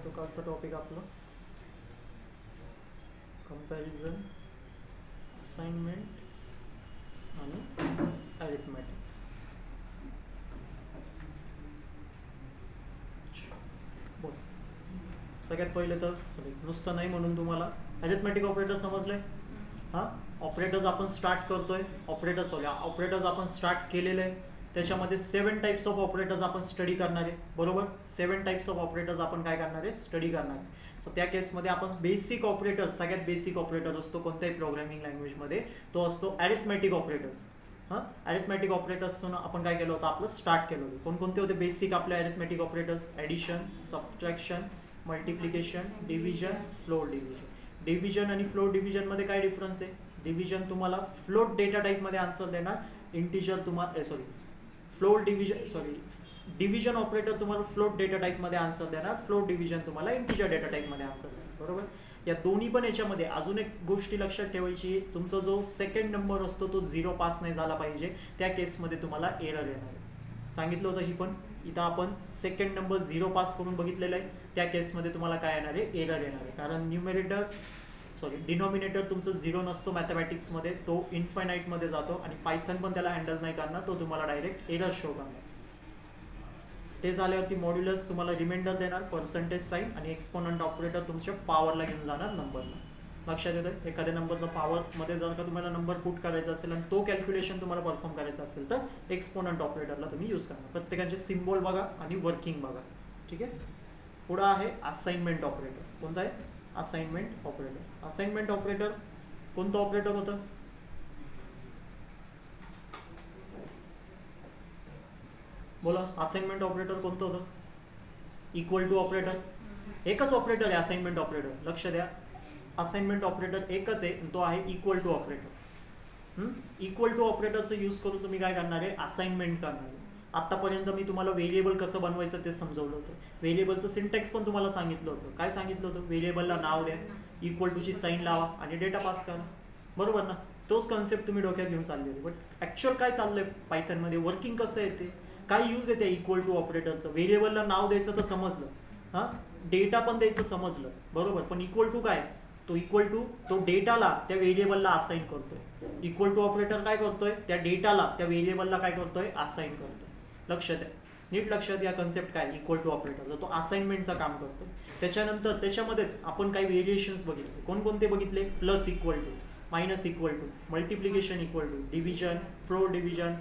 होतो कालचा टॉपिक आपला कंपॅरिझन, असाइनमेंट आणि अरिथमॅटिक. बोल. सगळ्यात पहिले तर नुसतं नाही म्हणून तुम्हाला अरिथमॅटिक ऑपरेटर समजले. हां, ऑपरेटर्स आपण स्टार्ट करतोय. ऑपरेटर्स आपण स्टार्ट केलेले आहे. त्याच्यामध्ये 7 टाइप्स ऑफ ऑपरेटर्स आपण स्टडी करणार आहे. बरोबर, 7 टाइप्स ऑफ ऑपरेटर्स आपण काय करणार आहे, स्टडी करणार आहे. सो त्या केसमध्ये आपण बेसिक ऑपरेटर्स, सगळ्यात बेसिक ऑपरेटर असतो कोणत्याही प्रोग्रामिंग लँग्वेजमध्ये, तो असतो अरिथमॅटिक ऑपरेटर्स. हां, अरिथमॅटिक ऑपरेटर्सनं आपण काय केलं होतं, आपलं स्टार्ट केलं होतं. कोणकोणते होते बेसिक आपले arithmetic operators? Addition, subtraction, multiplication, division, float division. Division आणि फ्लोट डिव्हिजनमध्ये काय डिफरन्स आहे? डिव्हिजन तुम्हाला फ्लोट डेटा टाईपमध्ये आन्सर देणार, इंटिजर तुम्हाला डिव्हिजन ऑपरेटर तुम्हाला फ्लोट डेटा टाईपमध्ये आन्सर देणार, फ्लोट डिव्हिजन तुम्हाला इंटिजर डेटा टाईपमध्ये आन्सर देणार. बरोबर, या दोन्ही पण याच्यामध्ये अजून एक गोष्टी लक्षात ठेवायची, तुमचा जो सेकंड नंबर असतो तो 0 पास नाही झाला पाहिजे. त्या केसमध्ये तुम्हाला एरर येणार आहे. सांगितलं होतं ही पण. इथं आपण सेकंड नंबर 0 पास करून बघितलेलं आहे. त्या केसमध्ये तुम्हाला काय येणार आहे, एरर येणार आहे. कारण डिनॉमिनेटर तुमचं 0 नसतो मॅथमॅटिक्समध्ये, तो इन्फायनाईटमध्ये जातो आणि पायथन पण त्याला हँडल नाही करणार, तो तुम्हाला डायरेक्ट एरर शो करणार. ते झाल्यावरती मॉड्युलस तुम्हाला रिमाइंडर देणार, पर्सेंटेज साईन आणि एक्सपोनंट ऑपरेटर तुमच्या पॉवरला घेऊन जाणार नंबरला. लक्षात येतं, एखाद्या नंबरचा पॉवरमध्ये जर का तुम्हाला नंबर पुट करायचा असेल आणि तो कॅल्क्युलेशन तुम्हाला परफॉर्म करायचा असेल तर एक्सपोनंट ऑपरेटरला तुम्ही यूज करणार. प्रत्येकाचे सिम्बॉल बघा आणि वर्किंग बघा. ठीक आहे. पुढं आहे असाइनमेंट ऑपरेटर. कोणतं आहे? Assignment operator. असाइनमेंट ऑपरेटर कोणतं ऑपरेटर होतं? बोला, असाइनमेंट ऑपरेटर कोणतं होतं? Equal to operator. एकच ऑपरेटर आहे असाइनमेंट ऑपरेटर. लक्ष द्या, असाइनमेंट ऑपरेटर एकच आहे, तो आहे equal to operator. Equal to ऑपरेटरचं यूज करून तुम्ही काय करणार आहे, असाइनमेंट करणार आहे. आतापर्यंत मी तुम्हाला व्हेरिएबल कसं बनवायचं ते समजवलं होतं. व्हेरिएबलचं सिंटॅक्स पण तुम्हाला सांगितलं होतं. काय सांगितलं होतं? व्हेरिएबलला नाव द्या, इक्वल टूची साईन लावा आणि डेटा पास करा. बरोबर ना? तोच कन्सेप्ट तुम्ही डोक्यात घेऊन चाललेले. बट ॲक्च्युअल काय चाललंय पायथनमध्ये, वर्किंग कसं येते, काय यूज आहे त्या इक्वल टू ऑपरेटरचं? व्हेरिएबलला नाव द्यायचं तर समजलं, हां, डेटा पण द्यायचं समजलं, बरोबर. पण इक्वल टू काय? तो इक्वल टू तो डेटाला त्या व्हेरिएबलला असाइन करतोय. इक्वल टू ऑपरेटर काय करतोय? त्या डेटाला त्या व्हेरिएबलला काय करतोय, असाइन करतोय. लक्षात आहे, नीट लक्षात या कन्सेप्ट काय, इक्वल टू ऑपरेटर तो असाइनमेंटचं काम करतो. त्याच्यानंतर त्याच्यामध्येच आपण काही व्हेरिएशन्स बघितले. कोणकोणते बघितले? Plus equal to, minus equal to, multiplication equal to, division, float division,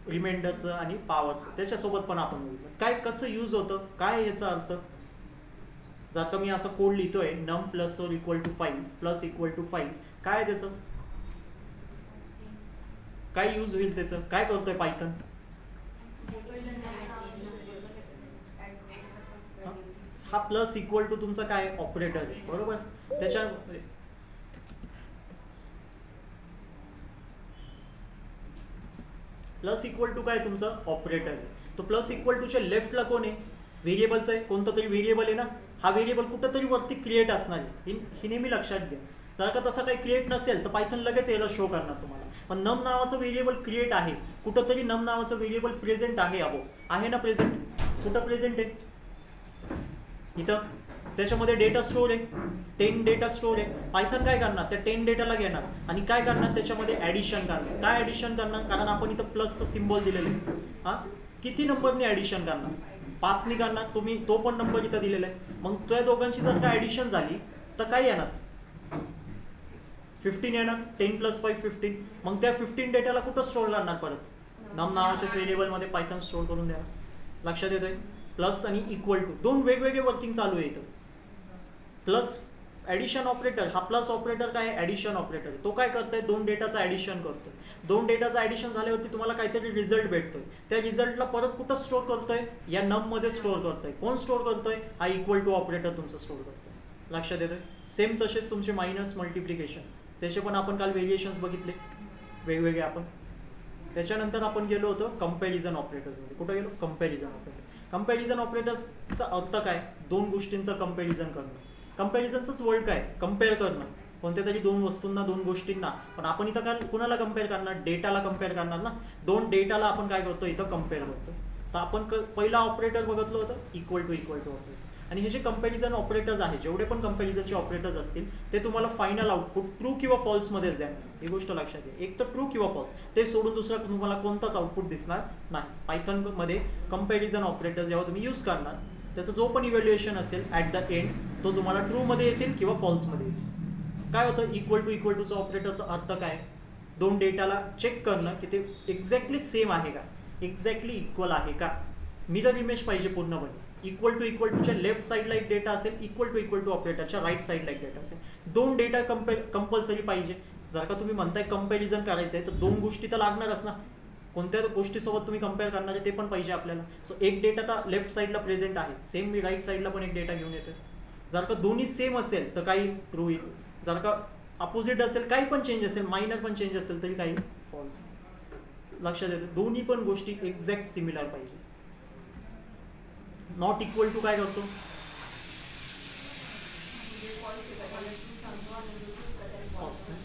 रिमाइंडरचं आणि पॉवरचं. त्याच्यासोबत पण आपण बघितलं काय कसं यूज होतं, काय याचा अर्थ. जर का मी असं कोड लिहितोय, num plus or equal to 5 plus equal to 5, काय त्याचं काय यूज होईल, त्याचं काय करतोय पायथन? हा प्लस इक्वल टू तुमचा काय ऑपरेटर आहे, बरोबर. त्याच्या प्लस इक्वल टू काय तुमचं ऑपरेटर आहे. तो प्लस इक्वल टूच्या लेफ्टला कोण आहे? व्हेरिएबलचं आहे. कोणतं तरी व्हेरिएबल आहे ना. हा व्हेरिएबल कुठं तरी वरती क्रिएट असणार आहे, ही नेहमी लक्षात घ्या. जर का तसा काही क्रिएट नसेल तर पायथन लगेच याला शो करणार तुम्हाला. पण नम नावाचं व्हेरिएबल क्रिएट आहे, कुठंतरी नम नावाचं व्हेरिएबल प्रेझेंट आहे. आहे ना प्रेझेंट? कुठं प्रेझेंट आहे? इथं. त्याच्यामध्ये डेटा स्टोर आहे, 10 डेटा स्टोर आहे. पायथन काय करणार, त्या 10 डेटाला घेणार आणि काय करणार, त्याच्यामध्ये ॲडिशन करणार. काय ॲडिशन करणार? कारण आपण इथं प्लसचं सिम्बॉल दिलेलं आहे. हां, किती नंबरने ॲडिशन करणार? 5ने करणार. तुम्ही तो पण नंबर इथं दिलेला आहे. मग त्या दोघांची जर का ॲडिशन झाली तर काय येणार? 15 येणार. 10 + 5 15. मग त्या 15 डेटाला कुठं स्टोर करणार? परत नम नावाच्याच व्हेरिएबलमध्ये पायथन स्टोर करून द्या. लक्षात येतोय? प्लस आणि इक्वल टू दोन वेगवेगळे वर्किंग चालू आहे इथं. प्लस ॲडिशन ऑपरेटर, हा प्लस ऑपरेटर काय आहे? Addition operator. तो काय करतोय? 2 डेटाचं ॲडिशन करतोय. 2 डेटाचं ॲडिशन झाल्यावरती तुम्हाला काहीतरी रिझल्ट भेटतोय. त्या रिझल्टला परत कुठं स्टोर करतोय? या नममध्ये स्टोर करतोय. कोण स्टोर करतोय? हा इक्वल टू ऑपरेटर तुमचं स्टोर करतोय. लक्षात येतोय? सेम तसेच तुमचे मायनस, मल्टिप्लिकेशन, त्याचे पण आपण काल व्हेरिएशन्स बघितले वेगवेगळे आपण. त्याच्यानंतर आपण गेलो होतो कंपॅरिझन ऑपरेटर्समध्ये. कुठं गेलो? Comparison operator. कंपॅरिझन ऑपरेटर्सचा अर्थ काय? दोन गोष्टींचं कंपॅरिझन करणं. कंपॅरिझनचंच वर्ड काय? कंपेअर करणं. कोणत्या तरी दोन वस्तूंना, दोन गोष्टींना. पण आपण इथं काय कुणाला कंपेअर करणार? डेटाला कंपेअर करणार ना. दोन डेटाला आपण काय करतो? इथं कंपेअर करतो. तर आपण पहिला ऑपरेटर बघितलं होतं इक्वल टू ऑपरेटर. आणि हे जे कंपॅरिझन ऑपरेटर्स आहेत, जेवढे पण कंपॅरिझनचे ऑपरेटर्स असतील ते तुम्हाला फायनल आउटपुट ट्रू किंवा फॉल्समध्येच द्या. ही गोष्ट लक्षात घ्या, एक तर ट्रू किंवा फॉल्स, ते सोडून दुसरा तुम्हाला कोणताच आउटपुट दिसणार नाही. पायथनमध्ये कंपॅरिझन ऑपरेटर जेव्हा तुम्ही यूज करणार त्याचा जो पण इव्हॅल्युएशन असेल ॲट द एंड तो तुम्हाला ट्रूमध्ये येतील किंवा फॉल्समध्ये येतील. काय होतं इक्वल टूचा ऑपरेटरचा अर्थ काय, दोन डेटाला चेक करणं की ते एक्झॅक्टली सेम आहे का, एक्झॅक्टली इक्वल आहे का, मिरर इमेज पाहिजे पूर्णपणे. इक्वल टूच्या लेफ्ट साईडला एक डेटा असेल, इक्वल टू ऑपरेटरच्या राईट साईडला एक डेटा असेल. दोन डेटा कंपल्सरी पाहिजे. जर का तुम्ही म्हणताय कंपॅरिझन करायचं आहे तर दोन गोष्टी तर लागणारच ना, कोणत्या गोष्टीसोबत तुम्ही कंपेअर करणार आहे ते पण पाहिजे आपल्याला. सो एक डेटा तर लेफ्ट साईडला प्रेझेंट आहे, सेम मी राईट साईडला पण एक डेटा घेऊन येतो. जर का दोन्ही सेम असेल तर काही ट्रू येईल, जर का अपोजिट असेल काही पण चेंज असेल, मायनर पण चेंज असेल तरी काही फॉल्स. लक्षात येतं, दोन्ही पण गोष्टी एक्झॅक्ट सिमिलर पाहिजे. नॉट इक्वल टू काय करतो,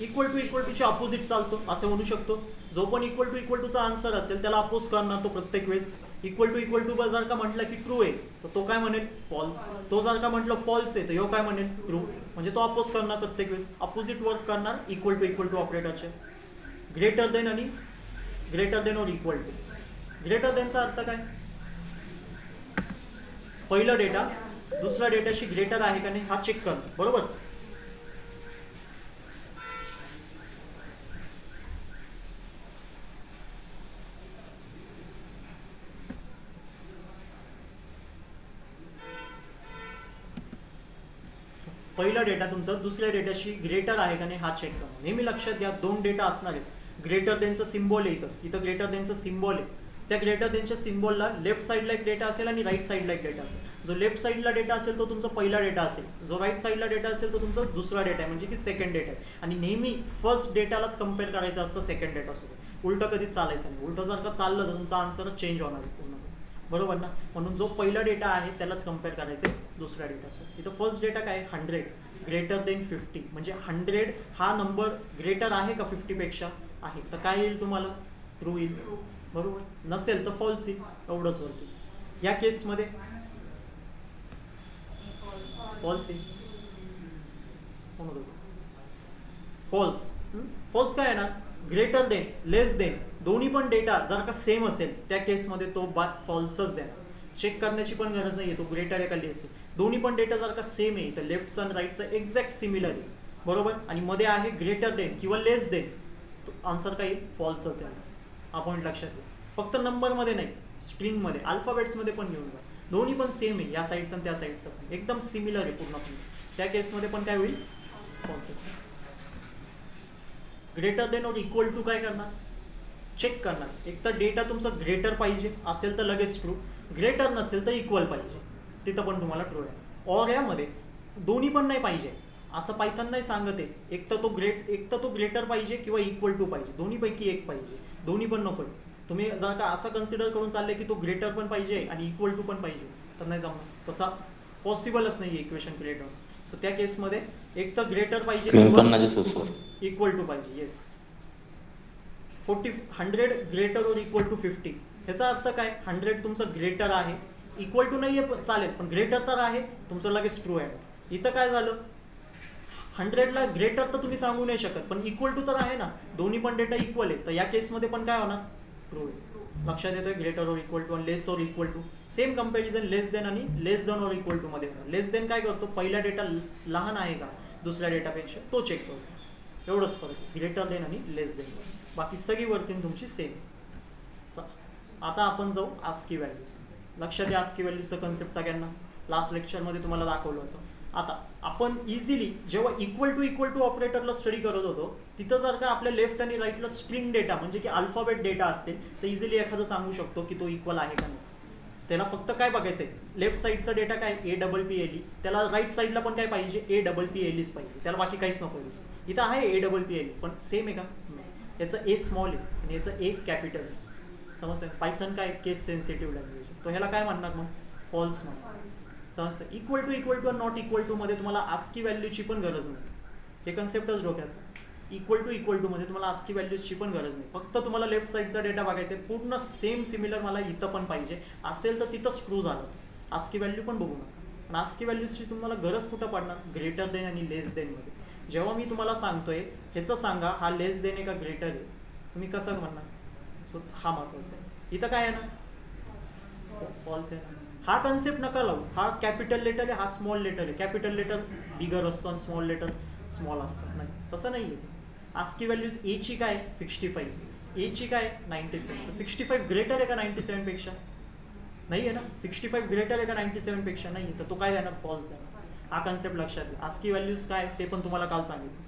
इक्वल टूच्या अपोजिट चालतो असं म्हणू शकतो. जो पण इक्वल टूचा आन्सर असेल त्याला अपोज करणार तो प्रत्येक वेळेस. इक्वल टू जर का म्हटलं की ट्रू आहे तर तो काय म्हणेल फॉल्स, तो जर का म्हटलं फॉल्स आहे तर ह्यो काय म्हणेल ट्रू, म्हणजे तो अपोज करणार प्रत्येक वेळेस, अपोजिट वर्क करणार इक्वल टू ऑपरेटरचे. ग्रेटर देन आणि greater than or equal to. Greater देनचा अर्थ काय, पहिला डेटा दुसऱ्या डेटाशी ग्रेटर आहे का नाही हा चेक करणं, बरोबर. पहिला डेटा तुमचा दुसऱ्या डेटाशी ग्रेटर आहे का नाही हा चेक करणं. नेहमी लक्षात घ्या, दोन डेटा असणार आहेत, ग्रेटर देनचं सिम्बॉल आहे इथं ग्रेटर देनचं सिम्बॉल आहे. त्या ग्रेटर देनच्या सिम्बॉलला लेफ्ट साईडला एक डेटा असेल आणि राईट साईडला एक डेटा असेल. जो लेफ्ट साईडला डेटा असेल तो तुमचा पहिला डेटा असेल, जो राईट साईडला डेटा असेल तो तुमचा दुसरा डेटा आहे, म्हणजे की सेकंड डेटा आहे. आणि नेहमी फर्स्ट डेटालाच कम्पेअर करायचं असतं सेकंड डेटासोबत, उलटं कधीच चालायचं नाही. उलटं जर का चाललं तर तुमचा आन्सरच चेंज होणार आहे पूर्ण, बरोबर ना. म्हणून जो पहिला डेटा आहे त्यालाच कम्पेअर करायचं दुसऱ्या डेटासोबत. इथं फर्स्ट डेटा काय 100 ग्रेटर देन 50, म्हणजे 100 हा नंबर ग्रेटर आहे का 50पेक्षा आहे, तर काय येईल तुम्हाला ट्रू येईल, बरोबर. नसेल तर फॉल्स येईल, एवढंच वरती. या केसमध्ये फॉल्स येईल, फॉल्स. फॉल्स काय येणार, ग्रेटर देन लेस देन दोन्ही पण डेटा जर का सेम असेल त्या केसमध्ये तो फॉल्सच द्या. चेक करण्याची पण गरज नाही आहे तो ग्रेटर आहे का लेस आहे. दोन्ही पण डेटा जर का सेम आहे तर लेफ्टचा आणि राईटचा एक्झॅक्ट सिमिलर आहे, बरोबर. आणि मध्ये आहे ग्रेटर देन किंवा लेस देन, तो आन्सर काय येईल फॉल्सच आहे. हा पॉईंट लक्षात घ्या. फक्त नंबरमध्ये नाही, स्ट्रिंगमध्ये अल्फाबेट्समध्ये पण घेऊन जा, दोन्ही पण सेम आहे, या साईडचं आणि त्या साईडचं पण एकदम सिमिलर आहे पूर्णपणे. त्या केसमध्ये पण काय होईल false. Greater than or equal to काय करणार, चेक करणार. एक तर डेटा तुमचा ग्रेटर पाहिजे असेल तर लगेच ट्रू, ग्रेटर नसेल तर इक्वल पाहिजे, तिथं पण तुम्हाला ट्रू आहे. और यामध्ये दोन्ही पण नाही पाहिजे असं पायथन नाही सांगत आहे. एक तर तो ग्रेटर पाहिजे किंवा इक्वल टू पाहिजे, दोन्हीपैकी एक पाहिजे, दोन्ही पण नको. तुम्ही जर का असं कन्सिडर करून चालले की तो ग्रेटर पण पाहिजे आणि इक्वल टू पण पाहिजे तर नाही जमणार, तसा पॉसिबलच नाही इक्वेशन क्रिएट होणं. सो त्या केसमध्ये एक तर ग्रेटर पाहिजे किंवा इक्वल टू पाहिजे. येस, 100 ग्रेटर और इक्वल टू 50. ह्याचा अर्थ काय, 100 तुमचं ग्रेटर आहे, इक्वल टू नाही आहे चालेल पण ग्रेटर तर आहे, तुमचं लगेच ट्रू आहे. इथं काय झालं, 100ला ग्रेटर तर तुम्ही सांगू नाही शकत पण इक्वल टू तर आहे ना, दोन्ही पण डेटा इक्वल आहे, तर या केसमध्ये पण काय होणार ट्रू आहे. लक्षात येतोय, ग्रेटर और इक्वल टू आणि less or equal to same comparison less than आणि less than or equal to मध्ये. लेस देन काय करतो, पहिला डेटा लहान आहे का दुसऱ्या डेटापेक्षा तो चेक करतो, एवढंच फरक ग्रेटर देन आणि लेस देन. बाकी सगळी वर्किंग तुमची सेम. आता आपण जाऊ आस्की व्हॅल्यूज. लक्षात द्या, आस्की व्हॅल्यूचं कन्सेप्ट सगळ्यांना लास्ट लेक्चरमध्ये तुम्हाला दाखवलं होतं. आता आपण इझिली जेव्हा इक्वल टू ऑपरेटरला स्टडी करत होतो तिथं जर का आपल्या लेफ्ट आणि राईटला स्ट्रिंग डेटा म्हणजे की अल्फाबेट डेटा असतील तर इझिली एखादं सांगू शकतो की तो इक्वल आहे का नाही. त्याला फक्त काय बघायचं आहे, लेफ्ट साईडचा डेटा काय APPLE, त्याला राईट साईडला पण काय पाहिजे APPLEच पाहिजे, त्याला बाकी काहीच नको. इथं आहे APPLE पण सेम आहे का, याचं A स्मॉल आहे आणि याचं A कॅपिटल आहे. समजतं, पायथन काय केस सेन्सिटिव्ह लँग्वेज, तो ह्याला काय म्हणणार मग फॉल्स म्हणणार. समजतं, equal to not equal to मध्ये तुम्हाला आस्की व्हॅल्यूची पण गरज नाही, हे कन्सेप्टच डोक्यात. इक्वल टू मध्ये तुम्हाला आस्की व्हॅल्यूजची पण गरज नाही, फक्त तुम्हाला लेफ्ट साईडचा डेटा बघायचा आहे, पूर्ण सेम सिमिलर मला इथं पण पाहिजे असेल तर तिथं स्क्रू झालं, आस्की व्हॅल्यू पण बघू नका. पण ASCII व्हॅल्यूजची तुम्हाला गरज कुठं पडणार? ग्रेटर देन आणि लेस देनमध्ये. जेव्हा मी तुम्हाला सांगतोय ह्याचं सांगा हा लेस देन आहे का ग्रेटर आहे, तुम्ही कसं म्हणणार? सो हा महत्त्वाचा आहे. इथं काय आहे ना, फॉल्स आहे ना. हा कन्सेप्ट नका लावू. हा कॅपिटल लेटर आहे, हा स्मॉल लेटर आहे. कॅपिटल लेटर बिगर असतो आणि स्मॉल लेटर स्मॉल असतं. नाही, तसं नाही आहे. ASCII व्हॅल्यूज एची काय 65, एची काय 97. तर 65 ग्रेटर आहे का 97 पेक्षा? नाही आहे ना. 65 ग्रेटर आहे का 97 पेक्षा? नाही. तर तो काय देणार? फॉल्स देणार. हा कन्सेप्ट लक्षात घ्या. ASCII व्हॅल्यूज काय ते पण तुम्हाला काल सांगितलं.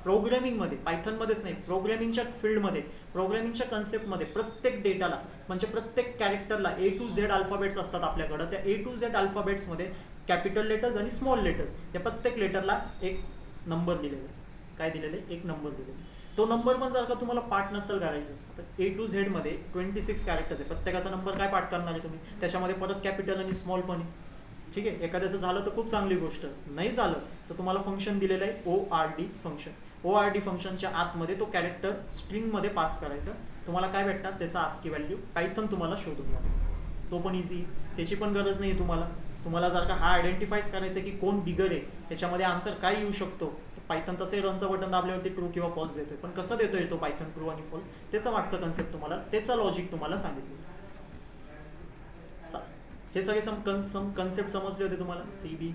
प्रोग्रॅमिंगमध्ये, पायथनमध्येच नाही, प्रोग्रॅमिंगच्या फील्डमध्ये, प्रोग्रॅमिंगच्या कन्सेप्टमध्ये प्रत्येक डेटाला म्हणजे प्रत्येक कॅरेक्टरला A to Z अल्फाबेट्स असतात आपल्याकडं. त्या A to Z अल्फाबेट्समध्ये कॅपिटल लेटर्स आणि स्मॉल लेटर्स त्या प्रत्येक लेटरला एक नंबर दिलेला आहे. काय दिलेलं आहे? एक नंबर दिलेला आहे. तो नंबर पण जर का तुम्हाला पाठ नसेल करायचं तर A to Z मध्ये 26 कॅरेक्टर्स आहे. प्रत्येकाचा नंबर काय पाठ करणार आहे तुम्ही? त्याच्यामध्ये परत कॅपिटल आणि स्मॉल पण आहे. ठीक आहे. एखाद्याचं झालं तर खूप चांगली गोष्ट, नाही झालं तर तुम्हाला फंक्शन दिलेलं आहे ORD फंक्शन. ORD फंक्शनच्या आतमध्ये तो कॅरेक्टर स्ट्रिंगमध्ये पास करायचा. तुम्हाला काय भेटणार? त्याचा ASCII व्हॅल्यू पायथन तुम्हाला शोधून द्या. तो पण इझी, त्याची पण गरज नाही तुम्हाला. तुम्हाला जर का हा आयडेंटिफाईज करायचं की कोण बिगर आहे, त्याच्यामध्ये आन्सर काय येऊ शकतो, पायथन तसे रनचं बटन दाबल्यावरती ट्रू किंवा फॉल्स देतोय. पण कसं देतोय तो पायथन ट्रू आणि फॉल्स, त्याचा मागचा कन्सेप्ट तुम्हाला, त्याचा लॉजिक तुम्हाला सांगितलं. हे सगळे कन्सेप्ट समजले होते तुम्हाला? CB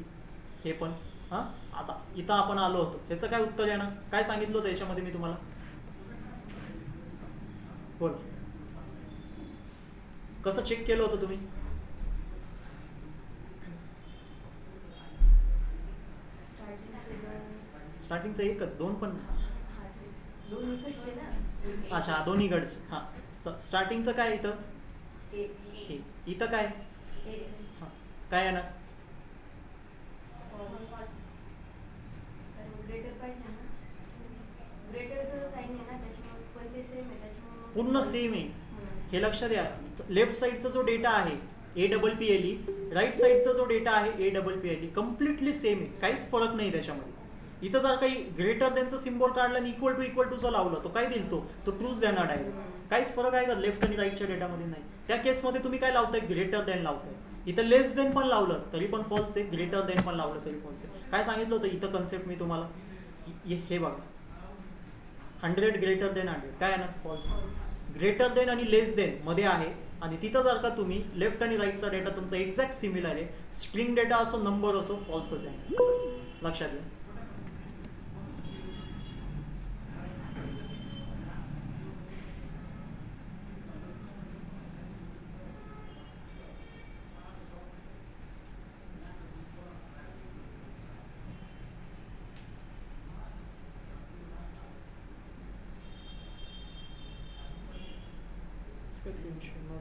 हे पण. हां, आता इथं आपण आलो होतो, ह्याचं काय उत्तर आहे ना? काय सांगितलं होतं याच्यामध्ये मी तुम्हाला? बोल, कसं चेक केलं होतं तुम्ही? स्टार्टिंगचं एकच, दोन पण? अच्छा, दोन्हीकडचे. हां, स्टार्टिंगचं काय इथं? इथं काय? हां, काय आहे ना? पूर्ण सेम आहे. हे लक्षात द्या. लेफ्ट साईडचा जो डेटा आहे APPLE, राईट साईडचा जो डेटा आहे APPLE, कम्प्लिटली सेम आहे. काहीच फरक नाही त्याच्यामध्ये. इथं जर काही ग्रेटर देनचं सिम्बॉल काढलं आणि इक्वल टूचं लावलं तो काय देईल? तो ट्रूच देणार डायरेक्ट. काहीच फरक आहे का लेफ्ट आणि राईटच्या डेटामध्ये? नाही. त्या केसमध्ये तुम्ही काय लावताय? Greater than लावताय. इथं लेस देन पण लावलं तरी पण फॉल्स आहे, ग्रेटर देन पण लावलं तरी फॉल्स आहे. काय सांगितलं होतं इथं कन्सेप्ट मी तुम्हाला? हे बघा, 100 ग्रेटर देन 100 काय आहे ना? फॉल्स. ग्रेटर देन आणि लेस देन मध्ये आहे आणि तिथं जर का तुम्ही लेफ्ट आणि राईटचा डेटा तुमचा एक्झॅक्ट सिमिलर आहे, स्ट्रिंग डेटा असो नंबर असो, फॉल्सच आहे. लक्षात घ्या.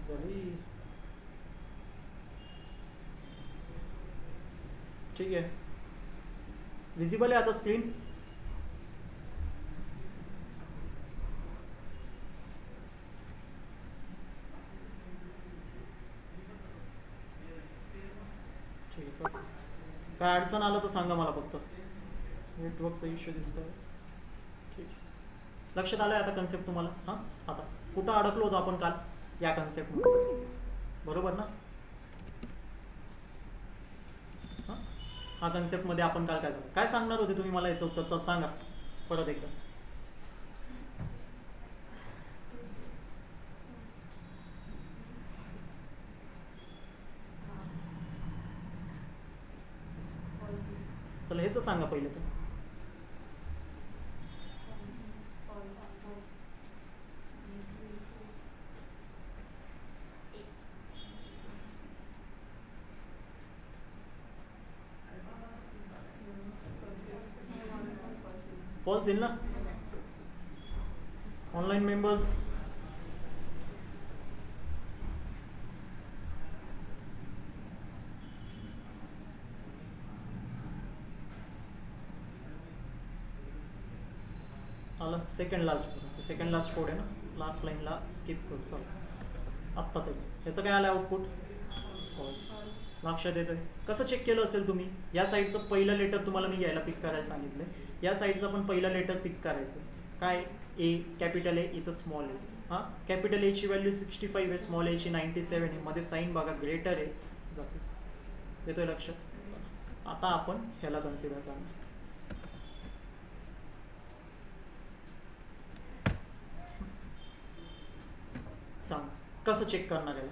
झाली. ठीक आहे, विजिबल आहे आता स्क्रीन? ठीक आहे सर, काय अडचण आलं तर सांगा मला फक्त. नेटवर्कचा इश्यू दिसतोय. ठीक, लक्षात आलं आहे आता कन्सेप्ट तुम्हाला? हां, आता कुठं अडकलो होतो आपण काल? या कन्सेप्टमध्ये, बरोबर ना? हां, हा कन्सेप्टमध्ये आपण काल काय सांगणार होते तुम्ही मला? याचं उत्तर सांगा परत एकदा. चला ह्याचं सांगा पहिले तर. फॉल्स येईल ना? ऑनलाईन मेंबर्स आलं. सेकंड लास्ट कोड आहे ना, लास्ट लाईनला स्किप करू. चला आत्ता ते ह्याचं काय आलं आउटपुट? फॉल्स. लक्षात येतोय? कसं चेक केलं असेल तुम्ही? या साईडचं पहिलं लेटर तुम्हाला मी घ्यायला पिक करायला सांगितलं. या साईडचं पण पहिलं लेटर पिक करायचं. काय? ए, कॅपिटल ए, इथं स्मॉल ए. हां, कॅपिटल एची व्हॅल्यू 65 आहे, स्मॉल एची 97 आहे. मध्ये साईन बघा ग्रेटर आहे. जाते, येतोय लक्षात? आता आपण ह्याला कन्सिडर करणार. सांग कसं चेक करणार याला.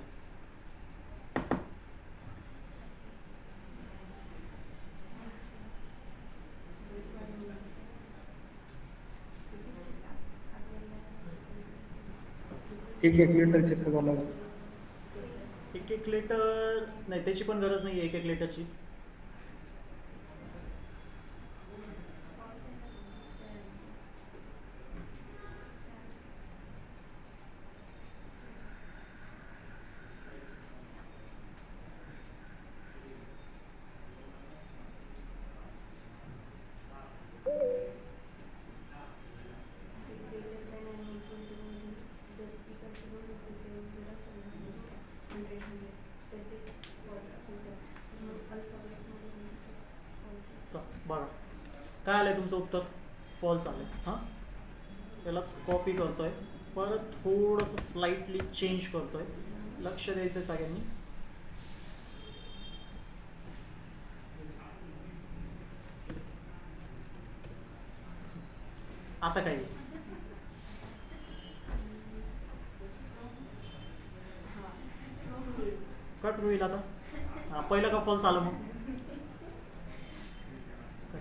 एक एक लिटर चेक करावं लागेल. एक एक लिटर नाही, त्याची पण गरज नाही एक एक लिटरची. बघा काय आलंय तुमचं उत्तर, फॉल्स आलंय. हां, त्याला कॉपी करतोय, परत थोडंसं स्लाइटली चेंज करतोय. लक्ष द्यायचं सगळ्यांनी. आता काय कट होईल आता. हां, पहिलं का फॉल्स आलं मग.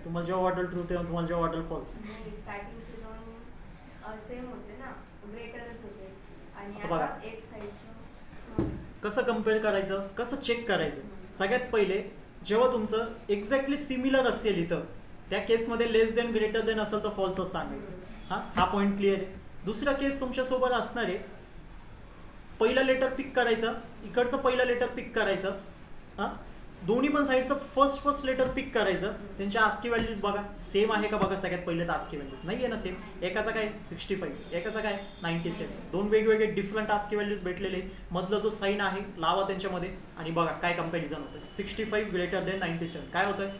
तुम्हाला जेव्हा वाटेल ट्रू तेव्हा तुम्हाला जेव्हा वाटेल फॉल्स. बघा कसं कम्पेअर करायचं, कसं चेक करायचं. सगळ्यात पहिले जेव्हा तुमचं एक्झॅक्टली सिमिलर असेल इथं, त्या केसमध्ये लेस देन ग्रेटर देन असेल तर फॉल्सच सांगायचं. हां, हा पॉईंट क्लिअर आहे. दुसरा केस तुमच्यासोबत असणार आहे, पहिलं लेटर पिक करायचं, इकडचं पहिलं लेटर पिक करायचं. हां, दोन्ही पण साईडचं फर्स्ट लेटर पिक करायचं. त्यांच्या आस्की व्हॅल्यूज बघा सेम आहे का बघा. सगळ्यात पहिले तर आस्की व्हॅल्यूज नाही आहे ना सेम. एकाचा काय 65, एकाचा काय 97. दोन वेगवेगळे डिफरंट आस्की व्हॅल्यूज भेटलेले. मधलं जो साईन आहे लावा त्यांच्यामध्ये आणि बघा काय कंपॅरिझन होतं. 65 ग्रेटर देन 97 काय होतंय,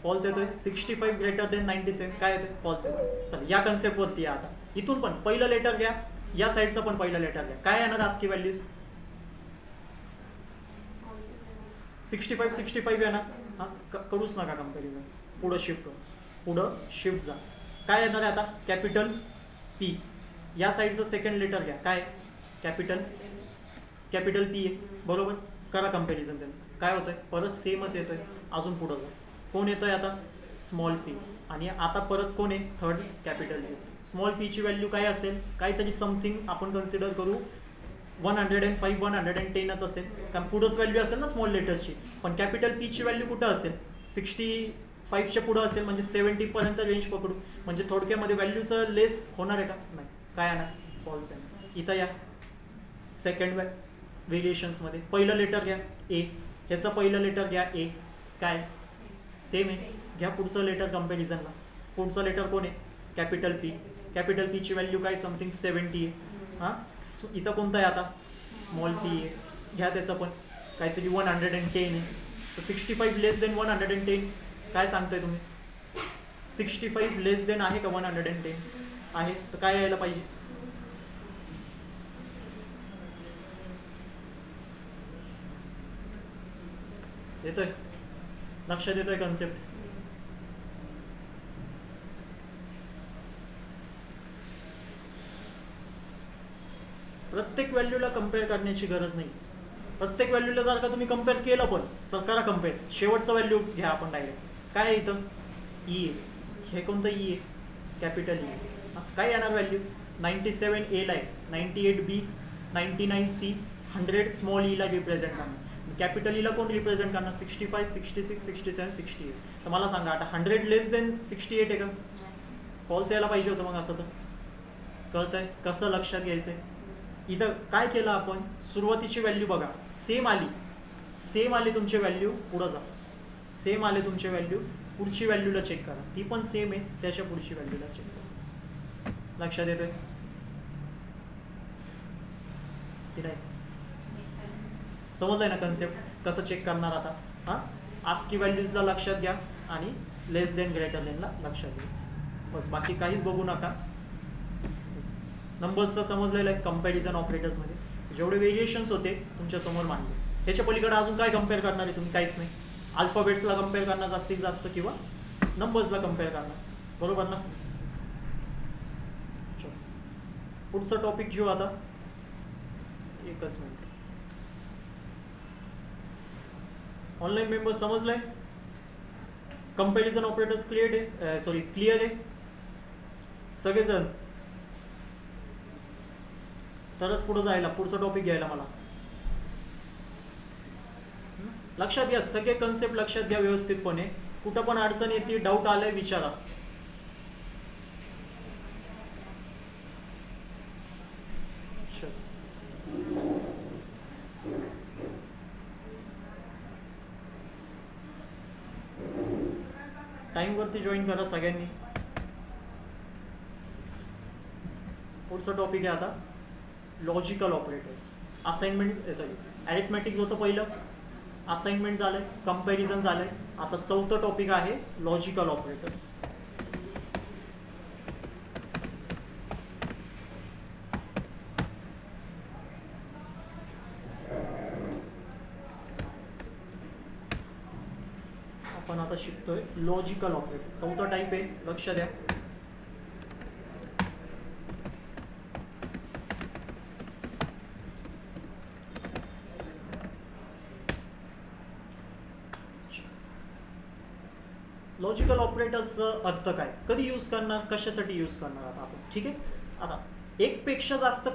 फॉल्स येतोय. 65 ग्रेटर देन 97 काय येतोय, फॉल्स येतोय. चला या कन्सेप्टवरती या. आता इथून पण पहिलं लेटर घ्या, या साईडचं पण पहिलं लेटर घ्या. काय येणार आस्की व्हॅल्यूज, 65 येणार. हां, करूच नका कंपॅरिझन. पुढं शिफ्ट जा. काय येणार आहे आता, कॅपिटल पी. या साईडचं सेकंड लेटर घ्या, काय कॅपिटल पी आहे बरोबर. करा कंपॅरिझन त्यांचं. काय होतंय, परत सेमच येतोय. अजून पुढं जा, कोण येतोय आता, स्मॉल पी. आणि आता परत कोण आहे, थर्ड कॅपिटल पी. स्मॉल पीची व्हॅल्यू काय असेल, काहीतरी समथिंग आपण कन्सिडर करू 105 110च असेल, कारण पुढंच व्हॅल्यू असेल ना स्मॉल लेटर्सची. पण कॅपिटल पीची व्हॅल्यू कुठं असेल, 65च्या पुढं असेल, म्हणजे 70पर्यंत रेंज पकडू. म्हणजे थोडक्यामध्ये व्हॅल्यूचं लेस होणार आहे का, नाही. काय येणार, फॉल्स आहे. इथं या सेकंड व्हेरिएशन्समध्ये पहिलं लेटर घ्या ए, ह्याचं पहिलं लेटर घ्या ए, काय सेम आहे. घ्या पुढचं लेटर कंपॅरिझनला. पुढचं लेटर कोण आहे, कॅपिटल पी. कॅपिटल पीची व्हॅल्यू काय समथिंग 70 आहे. हां, इथं कोणतं आहे आता, स्मॉल पी आहे. घ्या त्याचं पण काहीतरी 110 आहे. तर 65 लेस देन 110 काय सांगताय तुम्ही, 65 लेस देन आहे का 110 आहे. तर काय यायला पाहिजे, येतोय लक्षात येतोय कन्सेप्ट. प्रत्येक व्हॅल्यूला कम्पेअर करण्याची गरज नाही. प्रत्येक व्हॅल्यूला जर का तुम्ही कम्पेअर केलं पण सर करा कम्पेअर. शेवटचं व्हॅल्यू घ्या आपण डायरेक्ट. काय आहे इथं, ई आहे. हे कोणतं ई आहे, कॅपिटल ई. काय येणार व्हॅल्यू, 97 एला आहे, 98 बी, 99 सी, 100 स्मॉल ईला रिप्रेझेंट करणार. कॅपिटल ईला कोण रिप्रेझेंट करणार, 65 66 67 68. तर मला सांगा आता 100 लेस देन 68 आहे का, फॉल्स यायला पाहिजे होतं. मग असं तर कळतंय कसं लक्षात घ्यायचं आहे. इथं काय केलं आपण, सुरुवातीची व्हॅल्यू बघा सेम आली तुमची व्हॅल्यू, पुढं जा. सेम आले तुमचे व्हॅल्यू, पुढची व्हॅल्यूला चेक करा, ती पण सेम आहे, त्याच्या पुढची व्हॅल्यूला चेक करा. लक्षात येतोय की नाही, समजलंय ना कन्सेप्ट कसं चेक करणार आता. हां, आस्की व्हॅल्यूजला लक्षात घ्या आणि लेस देन ग्रेटर देनला लक्षात घ्या, बस. बाकी काहीच बघू नका. नंबर्सचं समजलेलं आहे कंपॅरिझन ऑपरेटर्समध्ये. जेवढे व्हेरिएशन्स होते तुमच्यासमोर मांडले. ह्याच्या पलीकडे अजून काय कम्पेअर करणार आहे तुम्ही? काहीच नाही. अल्फाबेट्सला कम्पेअर करणार जास्तीत जास्त किंवा नंबर्सला कम्पेअर करणार, बरोबर ना? चलो, पुढचा टॉपिक घेऊ आता. एकच मिनिट. ऑनलाईन मेंबर समजलंय? कंपॅरिझन ऑपरेटर्स क्लिअर आहे सगळेजण? तरच पुढे जायला, पुढचा टॉपिक घ्यायला मला. लक्षात घ्या, सगळे कन्सेप्ट लक्षात घ्या व्यवस्थितपणे. कुठं पण अडचण येते, डाऊट आलाय, विचारा. टाइम वरती जॉईन करा सगळ्यांनी. पुढचा टॉपिक आहे आता लॉजिकल ऑपरेटर्स. अरिथमेटिक होतं पहिलं, असाइनमेंट झालंय, कंपॅरिझन झालंय. आता चौथं टॉपिक आहे लॉजिकल ऑपरेटर्स. आपण आता शिकतोय लॉजिकल ऑपरेटर. चौथा टाईप आहे, लक्ष द्या. लॉजिकल ऑपरेटरचा अर्थ काय, कधी यूज करणार, कशासाठी यूज करणार आता आपण, ठीक आहे. आता एकपेक्षा जास्त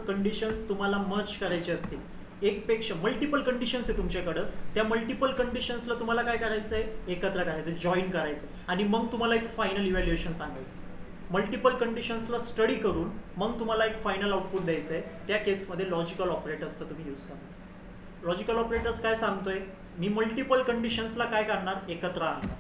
कंडिशन्स तुम्हाला मर्ज करायचे असतील, एकपेक्षा मल्टिपल कंडिशन्स आहे तुमच्याकडं, त्या मल्टिपल कंडिशन्सला तुम्हाला काय करायचं आहे, एकत्र करायचं, जॉईन करायचं आणि मग तुम्हाला एक फायनल इव्हॅल्युएशन सांगायचं. मल्टिपल कंडिशन्सला स्टडी करून मग तुम्हाला एक फायनल आउटपुट द्यायचं आहे. त्या केसमध्ये लॉजिकल ऑपरेटर्सचा तुम्ही यूज करणार. लॉजिकल ऑपरेटर्स काय सांगतोय, मी मल्टिपल कंडिशन्सला काय करणार, एकत्र आणणार.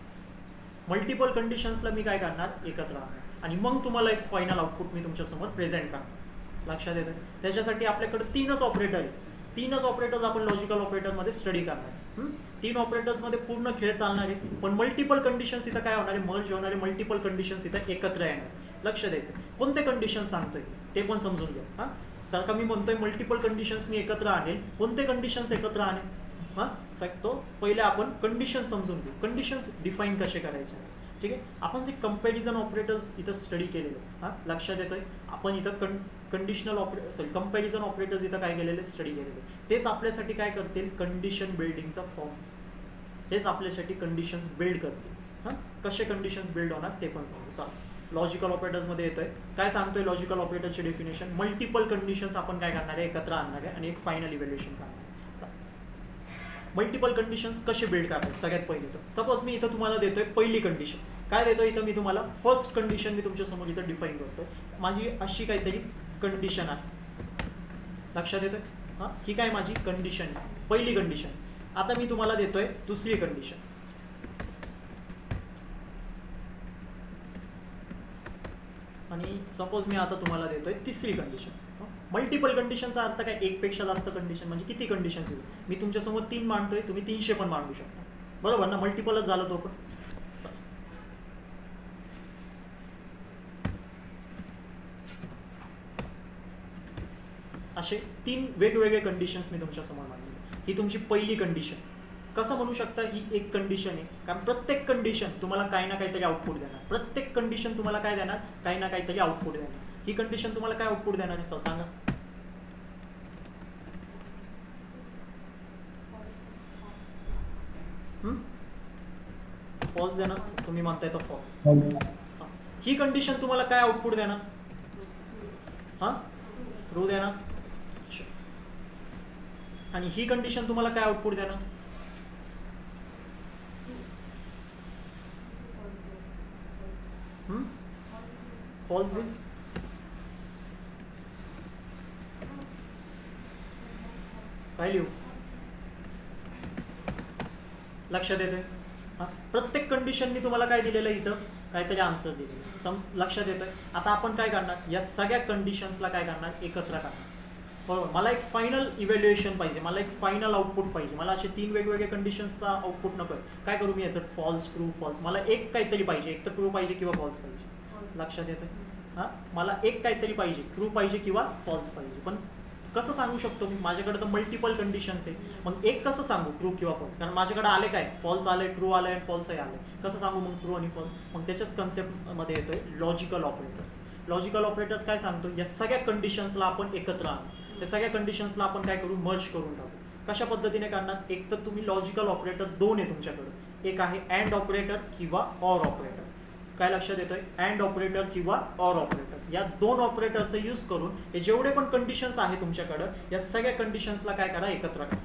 मल्टिपल कंडिशन्सला मी काय करणार, एकत्र आणणार आणि मग तुम्हाला एक फायनल आउटपुट मी तुमच्यासमोर प्रेझेंट करणार. लक्षात येतं? त्याच्यासाठी आपल्याकडे तीनच ऑपरेटर आहे. तीनच ऑपरेटर्स आपण लॉजिकल ऑपरेटरमध्ये स्टडी करणार. 3 ऑपरेटर्समध्ये पूर्ण खेळ चालणार आहे. पण मल्टिपल कंडिशन्स इथं काय होणार आहे, मर्ज होणार आहे. मल्टिपल कंडिशन्स इथं एकत्र येणार. लक्ष द्यायचं. कोणते कंडिशन सांगतोय ते पण समजून घ्या. हां, जर का मी म्हणतोय मल्टिपल कंडिशन्स मी एकत्र आणेल, कोणते कंडिशन्स एकत्र आणेल? हां, सांगतो. पहिले आपण कंडिशन समजून घेऊ, कंडिशन्स डिफाईन कसे करायचे, ठीक आहे. आपण जे कंपॅरिझन ऑपरेटर्स इथं स्टडी केलेले, हां, लक्षात येतोय. आपण इथं कंपॅरिझन ऑपरेटर्स इथं काय केलेले, स्टडी केलेले. तेच आपल्यासाठी काय करतील, कंडिशन बिल्डिंगचा फॉर्म. हेच आपल्यासाठी कंडिशन्स बिल्ड करतील. हां, कसे कंडिशन्स बिल्ड होणार ते पण सांगतो. चालेल. लॉजिकल ऑपरेटर्समध्ये येतोय, काय सांगतोय लॉजिकल ऑपरेटरची डेफिनेशन, मल्टिपल कंडिशन्स आपण काय करणार आहे, एकत्र आणणार आहे आणि एक फायनल इव्हॅल्युएशन करणार आहे. मल्टिपल कंडिशन्स कसे बिल्ड करायचे, सगळ्यात पहिले तर सपोज मी इथं तुम्हाला देतोय पहिली कंडिशन. काय देतोय इथं मी तुम्हाला, फर्स्ट कंडिशन मी तुमच्यासमोर इथं डिफाईन करतोय. माझी अशी काहीतरी कंडिशन आहे, लक्षात येतोय. हां, ही काय माझी कंडिशन आहे, पहिली कंडिशन. आता मी तुम्हाला देतोय दुसरी कंडिशन आणि सपोज मी आता तुम्हाला देतोय तिसरी कंडिशन. मल्टिपल कंडिशनचा अर्थ काय, एकपेक्षा जास्त कंडिशन म्हणजे किती कंडिशन्स येईल. मी तुमच्यासमोर 3 मांडतोय, तुम्ही 300 पण मांडू शकता, बरोबर ना. मल्टिपलच झालं तो पण. असे 3 वेगवेगळे कंडिशन्स मी तुमच्यासमोर मांडले. ही तुमची पहिली कंडिशन. कसं म्हणू शकता, ही एक कंडिशन आहे, कारण प्रत्येक कंडिशन तुम्हाला काही ना काहीतरी आउटपुट देणार. प्रत्येक कंडिशन तुम्हाला काय देणार, काही ना काहीतरी आउटपुट देणार. ही कंडिशन तुम्हाला काय आउटपुट देणार आहे सांगा. फॉल्स देणार, तुम्ही म्हणताय तर फॉल्स. ही कंडिशन तुम्हाला काय आउटपुट देणार, हां, ट्रू देणार. आणि ही कंडिशन तुम्हाला काय आउटपुट देणार, फॉल्स देईल. काय लिहू, लक्षात येते. हां, प्रत्येक कंडिशननी तुम्हाला काय दिलेलं आहे, इथं काहीतरी आन्सर दिलेलं, लक्षात येतोय. आता आपण काय करणार, या सगळ्या कंडिशन्सला काय करणार, एकत्र करणार, बरोबर. मला एक फायनल इव्हॅल्युएशन पाहिजे, मला एक फायनल आउटपुट पाहिजे. मला असे 3 वेगवेगळ्या कंडिशन्सचा आउटपुट नको आहे. काय करू मी याचं, फॉल्स, ट्रू, फॉल्स. मला एक काहीतरी पाहिजे, एक तर ट्रू पाहिजे किंवा फॉल्स पाहिजे. लक्षात येतंय. हां, मला एक काहीतरी पाहिजे, ट्रू पाहिजे किंवा फॉल्स पाहिजे. पण कसं सांगू शकतो मी? माझ्याकडे तर मल्टिपल कंडिशन्स आहे, मग एक कसं सांगू ट्रू किंवा फॉल्स? कारण माझ्याकडे आले काय, फॉल्स आले, ट्रू आले आणि फॉल्सही आले. कसं सांगू मग ट्रू आणि फॉल्स? मग त्याच्याच कन्सेप्टमध्ये येतोय लॉजिकल ऑपरेटर्स. लॉजिकल ऑपरेटर्स काय सांगतो, या सगळ्या कंडिशन्सला आपण एकत्र आणू, या सगळ्या कंडिशन्सला आपण काय करू, मर्ज करून टाकू. कशा पद्धतीने करणार? एक तर तुम्ही लॉजिकल ऑपरेटर दोन आहे तुमच्याकडे, एक आहे अँड ऑपरेटर किंवा ऑर ऑपरेटर. काय लक्षात येतोय? अँड ऑपरेटर किंवा ऑर ऑपरेटर, या दोन ऑपरेटरचा यूज करून हे जेवढे पण कंडिशन्स आहे तुमच्याकडं, या सगळ्या कंडिशन्सला काय करा, एकत्र करा.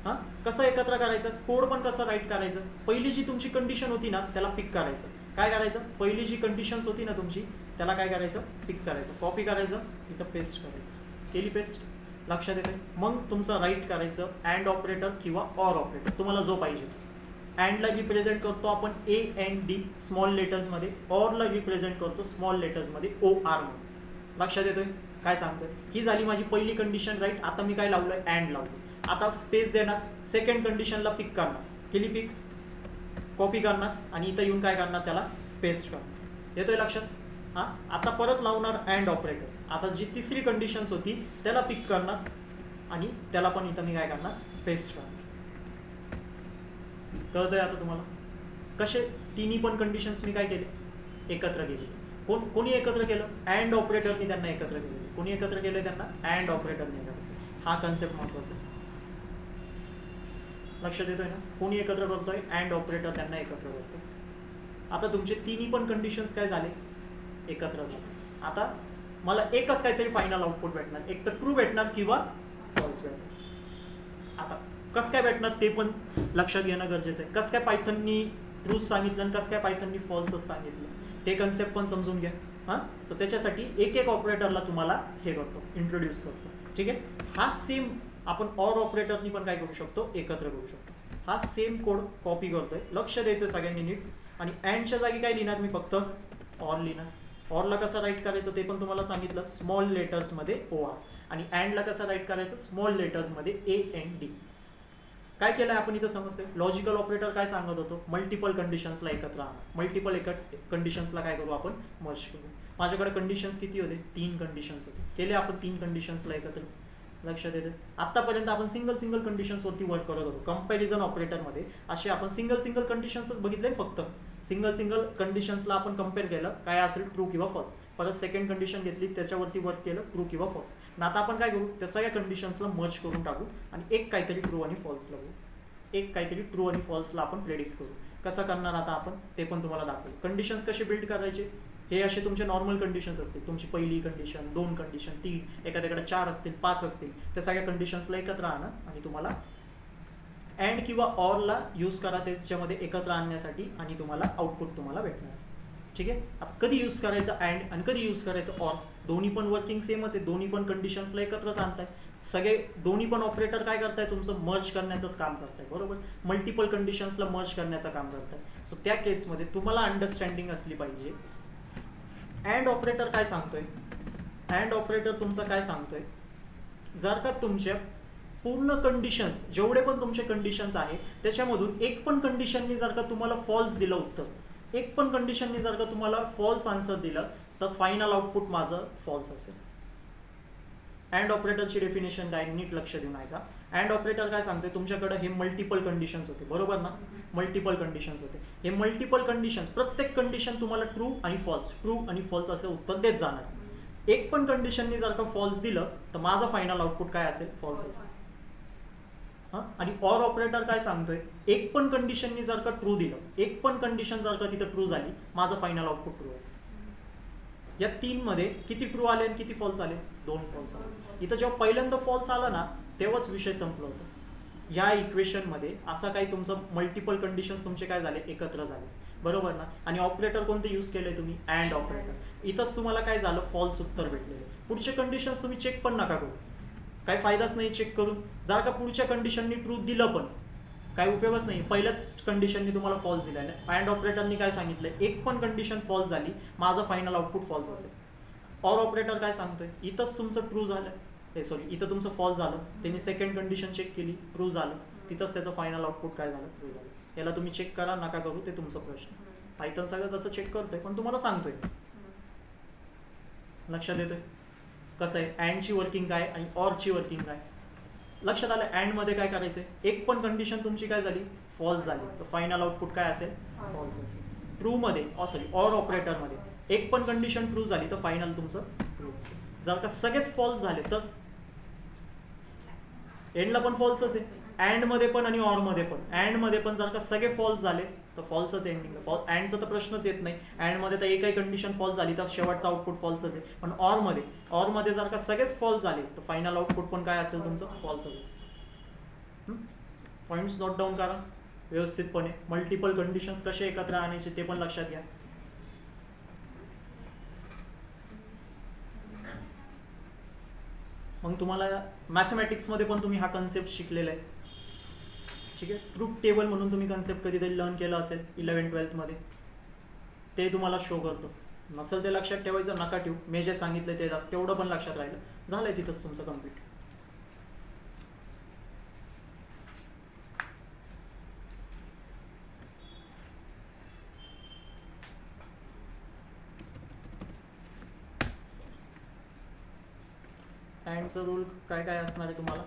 हां, कसं एकत्र करायचं? कोड पण कसं राईट करायचं? पहिली जी तुमची कंडिशन होती ना त्याला पिक करायचं. काय करायचं? पहिली जी कंडिशन्स होती ना तुमची त्याला काय करायचं, पिक करायचं, कॉपी करायचं, इथं पेस्ट करायचं. केली पेस्ट? लक्षात येते? मग तुमचं राईट करायचं अँड ऑपरेटर किंवा ऑर ऑपरेटर, तुम्हाला जो पाहिजे. अँडला रिप्रेझेंट करतो आपण AND स्मॉल लेटर्समध्ये, ऑरला रिप्रेझेंट करतो स्मॉल लेटर्समध्ये OR मध्ये. लक्षात येतोय काय सांगतोय? ही झाली माझी पहिली कंडिशन राईट. आता मी काय लावलंय, अँड लावलं. आता स्पेस देणार, सेकंड कंडिशनला पिक करणार, केली पिक, कॉपी करणार आणि इथं येऊन काय करणार, त्याला पेस्ट करणार. येतोय लक्षात? हां, आता परत लावणार अँड ऑपरेटर. आता जी तिसरी कंडिशन्स होती त्याला पिक करणार आणि त्याला पण इथं मी काय करणार, पेस्ट करणार. कळतंय आता तुम्हाला? कसे तिन्ही पण कंडिशन्स मी काय केले, एकत्र केले. कोणी एकत्र केलं? अँड ऑपरेटरनी त्यांना एकत्र केलं. कोणी एकत्र केलं त्यांना? अँड ऑपरेटरने एकत्र केलं. हा कन्सेप्ट महत्वाचा आहे, लक्षात येतोय ना? कोणी एकत्र करतोय? अँड ऑपरेटर त्यांना एकत्र करतोय. आता तुमचे तिन्ही पण कंडिशन्स काय झाले, एकत्र झाले. आता मला एकच काहीतरी फायनल आउटपुट भेटणार, एक तर ट्रू भेटणार किंवा फॉल्स भेटणार. आता कसं काय भेटणार ते पण लक्षात घेणं गरजेचं आहे. कसं काय पायथननी ट्रूथ सांगितलं आणि कसं काय पायथननी फॉल्सच सांगितलं ते कन्सेप्ट पण समजून घ्या. हां, सो त्याच्यासाठी एक एक ऑपरेटरला तुम्हाला हे करतो, इंट्रोड्यूस करतो. ठीक आहे? हा सेम आपण ऑर ऑपरेटरनी पण काय करू शकतो, एकत्र करू शकतो. हा सेम कोड कॉपी करतोय, लक्ष द्यायचं सगळ्यांनी नीट. आणि अँडच्या जागी काय लिहिणार मी, फक्त ऑर लिहिणार. ऑरला कसं राईट करायचं ते पण तुम्हाला सांगितलं, स्मॉल लेटर्समध्ये OR. आणि अँडला कसं राईट करायचं, स्मॉल लेटर्समध्ये AND. काय केलं आपण इथं समजतंय? लॉजिकल ऑपरेटर काय सांगत होतो, मल्टिपल कंडिशन्सला एकत्र आणा. मल्टिपल कंडिशन्सला काय करू आपण, मर्ज करू. माझ्याकडे कंडिशन्स किती होते, 3 कंडिशन्स होते. केले आपण 3 कंडिशन्सला एकत्र. लक्षात येते? आतापर्यंत आपण सिंगल कंडिशन्सवरती वर्क करत होतो. कंपॅरिझन ऑपरेटरमध्ये असे आपण सिंगल कंडिशन्सच बघितले फक्त. सिंगल कंडिशन्सला आपण कम्पेअर केलं, काय असेल ट्रू किंवा फॉल्स. परत सेकंड कंडिशन घेतली, त्याच्यावरती वर्क केलं, ट्रू किंवा फॉल्स. आणि आता आपण काय करू, त्या सगळ्या कंडिशन्सला मर्ज करून टाकू आणि एक काहीतरी ट्रू आणि फॉल्स लावू. एक काहीतरी ट्रू आणि फॉल्सला आपण प्रेडिक्ट करू. कसं करणार आता आपण ते पण तुम्हाला दाखवू. कंडिशन्स कसे बिल्ड करायचे, हे असे तुमचे नॉर्मल कंडिशन्स असतील. तुमची पहिली कंडिशन, 2 कंडिशन, 3, एखाद्याकडे 4 असतील, 5 असतील. त्या सगळ्या कंडिशन्सला एकत्र आणा आणि तुम्हाला अँड किंवा ऑरला यूज करा त्याच्यामध्ये एकत्र आणण्यासाठी आणि तुम्हाला आउटपुट तुम्हाला भेटणार. ठीक आहे? आता कधी यूज करायचं अँड आणि कधी यूज करायचं ऑर, दोन्ही पण वर्किंग सेमच आहे. दोन्ही पण कंडिशन्सला एकत्रच आणताय. सगळे दोन्ही पण ऑपरेटर काय करताय, तुमचं मर्ज करण्याचंच काम करताय. बरोबर? मल्टिपल कंडिशन्सला मर्ज करण्याचं काम करताय. सो त्या केसमध्ये तुम्हाला अंडरस्टँडिंग असली पाहिजे. अँड ऑपरेटर काय सांगतोय, अँड ऑपरेटर तुमचं काय सांगतोय, जर का तुमच्या पूर्ण कंडिशन्स, जेवढे पण तुमचे कंडिशन्स आहे त्याच्यामधून एक पण कंडिशननी जर का तुम्हाला फॉल्स दिलं उत्तर, एक पण कंडिशननी जर का तुम्हाला फॉल्स आन्सर दिलं, तर फायनल आउटपुट माझं फॉल्स असेल. अँड ऑपरेटरची डेफिनेशन काय, नीट लक्ष देऊन ऐका. अँड ऑपरेटर काय सांगतोय, तुमच्याकडे हे मल्टिपल कंडिशन्स होते, बरोबर ना? मल्टिपल कंडिशन्स होते. हे मल्टिपल कंडिशन्स, प्रत्येक कंडिशन तुम्हाला ट्रू आणि फॉल्स असे उत्तर देत जाणार. एक पण कंडिशननी जर का फॉल्स दिलं तर माझं फायनल आउटपुट काय असेल, फॉल्स असेल. हां, आणि ऑर ऑपरेटर काय सांगतोय, एक पण कंडिशननी जर का ट्रू दिलं, एक पण कंडिशन जर का तिथं ट्रू झाली, माझं फायनल आउटपुट ट्रू असेल. या 3 मध्ये किती ट्रू आले आणि किती फॉल्स आले, 2 फॉल्स आले. इथं जेव्हा पहिल्यांदा फॉल्स आला ना तेव्हाच विषय संपला होता. या इक्वेशनमध्ये असा काही तुमचं मल्टिपल कंडिशन्स तुमचे काय झाले, एकत्र झाले, बरोबर ना? आणि ऑपरेटर कोणते यूज केले तुम्ही, अँड ऑपरेटर. इथंच तुम्हाला काय झालं, फॉल्स उत्तर भेटलेले. पुढचे कंडिशन्स तुम्ही चेक पण नका करू, काही फायदाच नाही चेक करून. जर का पुढच्या कंडिशननी ट्रू दिलं पण काही उपयोगच नाही, पहिल्याच कंडिशननी तुम्हाला फॉल्स दिला आहे. अँड ऑपरेटरनी काय सांगितलं, एक पण कंडिशन फॉल्स झाली, माझं फायनल आउटपुट फॉल्स असेल. ऑर ऑपरेटर काय सांगतोय, इथंच तुमचं ट्रू झालं, इथं तुमचं फॉल्स झालं, त्यांनी सेकंड कंडिशन चेक केली, ट्रू झालं, तिथंच त्याचं फायनल आउटपुट काय झालं, ट्रू झालं. याला तुम्ही चेक करा नका करू ते तुमचा प्रश्न. पायथन सगळं तसं चेक करतोय पण तुम्हाला सांगतोय. लक्षात येतोय? कसं आहे, अँडची वर्किंग काय आणि ऑरची वर्किंग काय. लक्षात आलं. अँडमध्ये काय करायचं आहे, एक पण कंडिशन तुमची काय झाली, फॉल्स झाली, तर फायनल आउटपुट काय असेल, फॉल्स असेल. ट्रूमध्ये सॉरी ऑर ऑपरेटरमध्ये एक पण कंडिशन ट्रू झाली तर फायनल तुमचं ट्रू असेल. जर का सगळेच फॉल्स झाले तर एंडला पण फॉल्सच आहे. अँडमध्ये पण आणि ऑरमध्ये पण. अँडमध्ये पण जर का सगळे फॉल्स झाले तर फॉल्सच एंडिंग. अँडचा तर प्रश्नच येत नाही. अँडमध्ये तर एकही कंडिशन फॉल्स झाली तर शेवटचा आउटपुट फॉल्सच आहे. पण ऑरमध्ये जर का सगळेच फॉल्स झाले तर फायनल आउटपुट पण काय असेल तुमचं, फॉल्सच असेल. पॉईंट्स नोट डाऊन करा व्यवस्थितपणे. मल्टिपल कंडिशन्स कसे एकत्र आणायचे ते पण लक्षात घ्या. मग तुम्हाला मॅथमॅटिक्समध्ये पण तुम्ही हा कन्सेप्ट शिकलेला आहे. ठीक आहे. ट्रूथ टेबल म्हणून तुम्ही कन्सेप्ट कधीतरी लर्न केलं असेल 11-12 मध्ये, ते तुम्हाला शो करतो. नसेल ते लक्षात ठेवायचं, नका ठेवू. मी जे सांगितलं ते तेवढं पण लक्षात राहिलं, झालंय तिथंच तुमचं कम्प्लीट. अँडचं रूल काय काय असणार आहे तुम्हाला,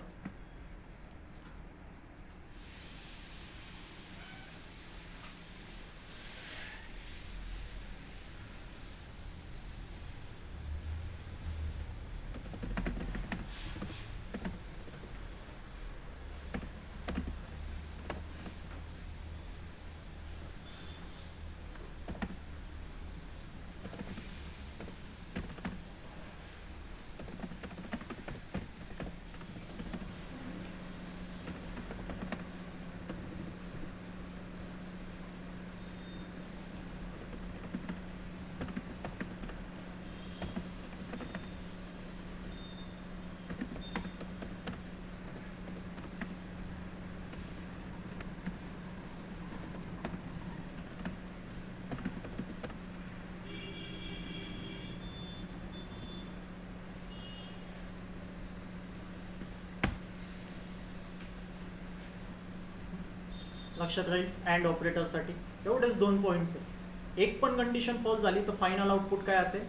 लक्षात राहील. अँड ऑपरेटरसाठी एवढेच 2 पॉईंट्स आहेत. एक पण कंडिशन फॉल्स झाली तर फायनल आउटपुट काय असेल,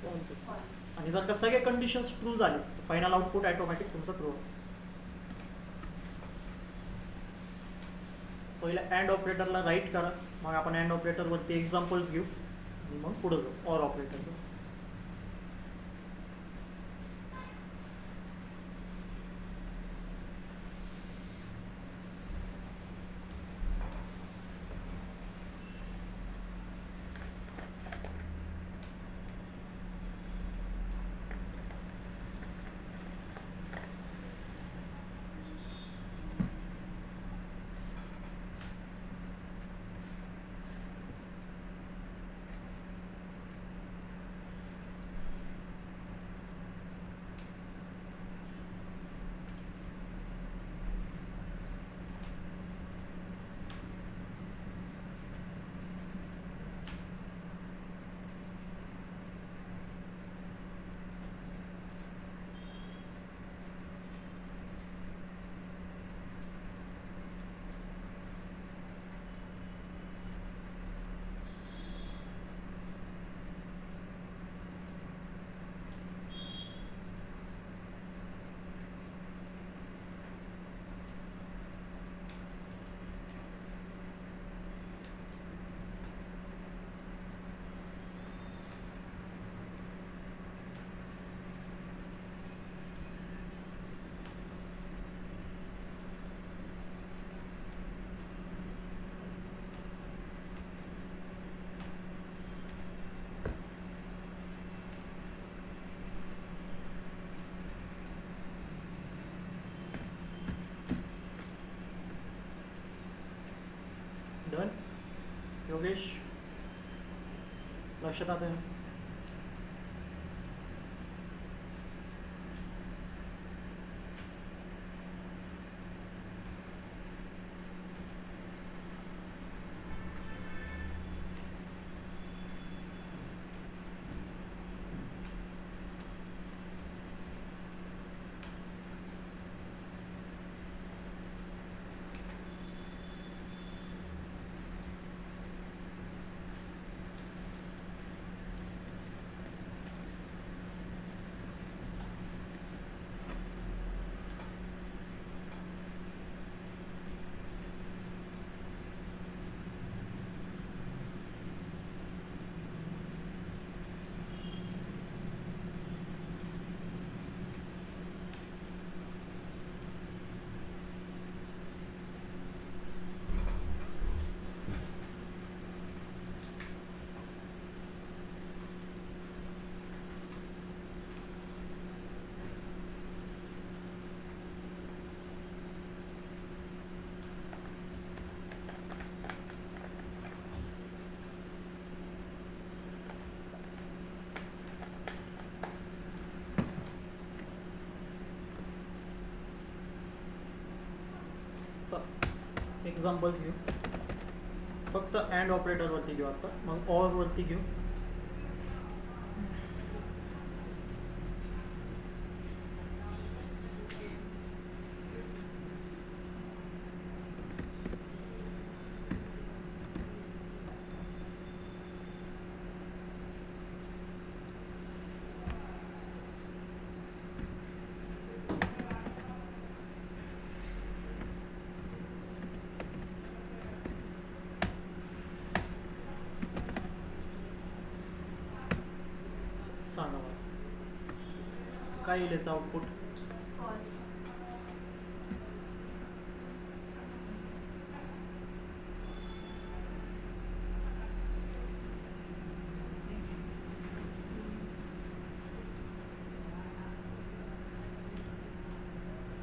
फॉल्स असेल. आणि जर का सगळे कंडिशन्स ट्रू झाले तर फायनल आउटपुट ऑटोमॅटिक तुमचं ट्रू असेल. पहिले अँड ऑपरेटरला राईट करा, मग आपण अँड ऑपरेटरवरती एक्झाम्पल्स घेऊ आणि मग पुढे जाऊ ऑर ऑपरेटर. डन. योगेश लक्षात आता है. एक्झाम्पल्स घेऊ. फक्त अँड ऑपरेटरवरती घेऊ आता, मग ऑरवरती घेऊ. सांगा मला काय येईल याचं आउटपुट.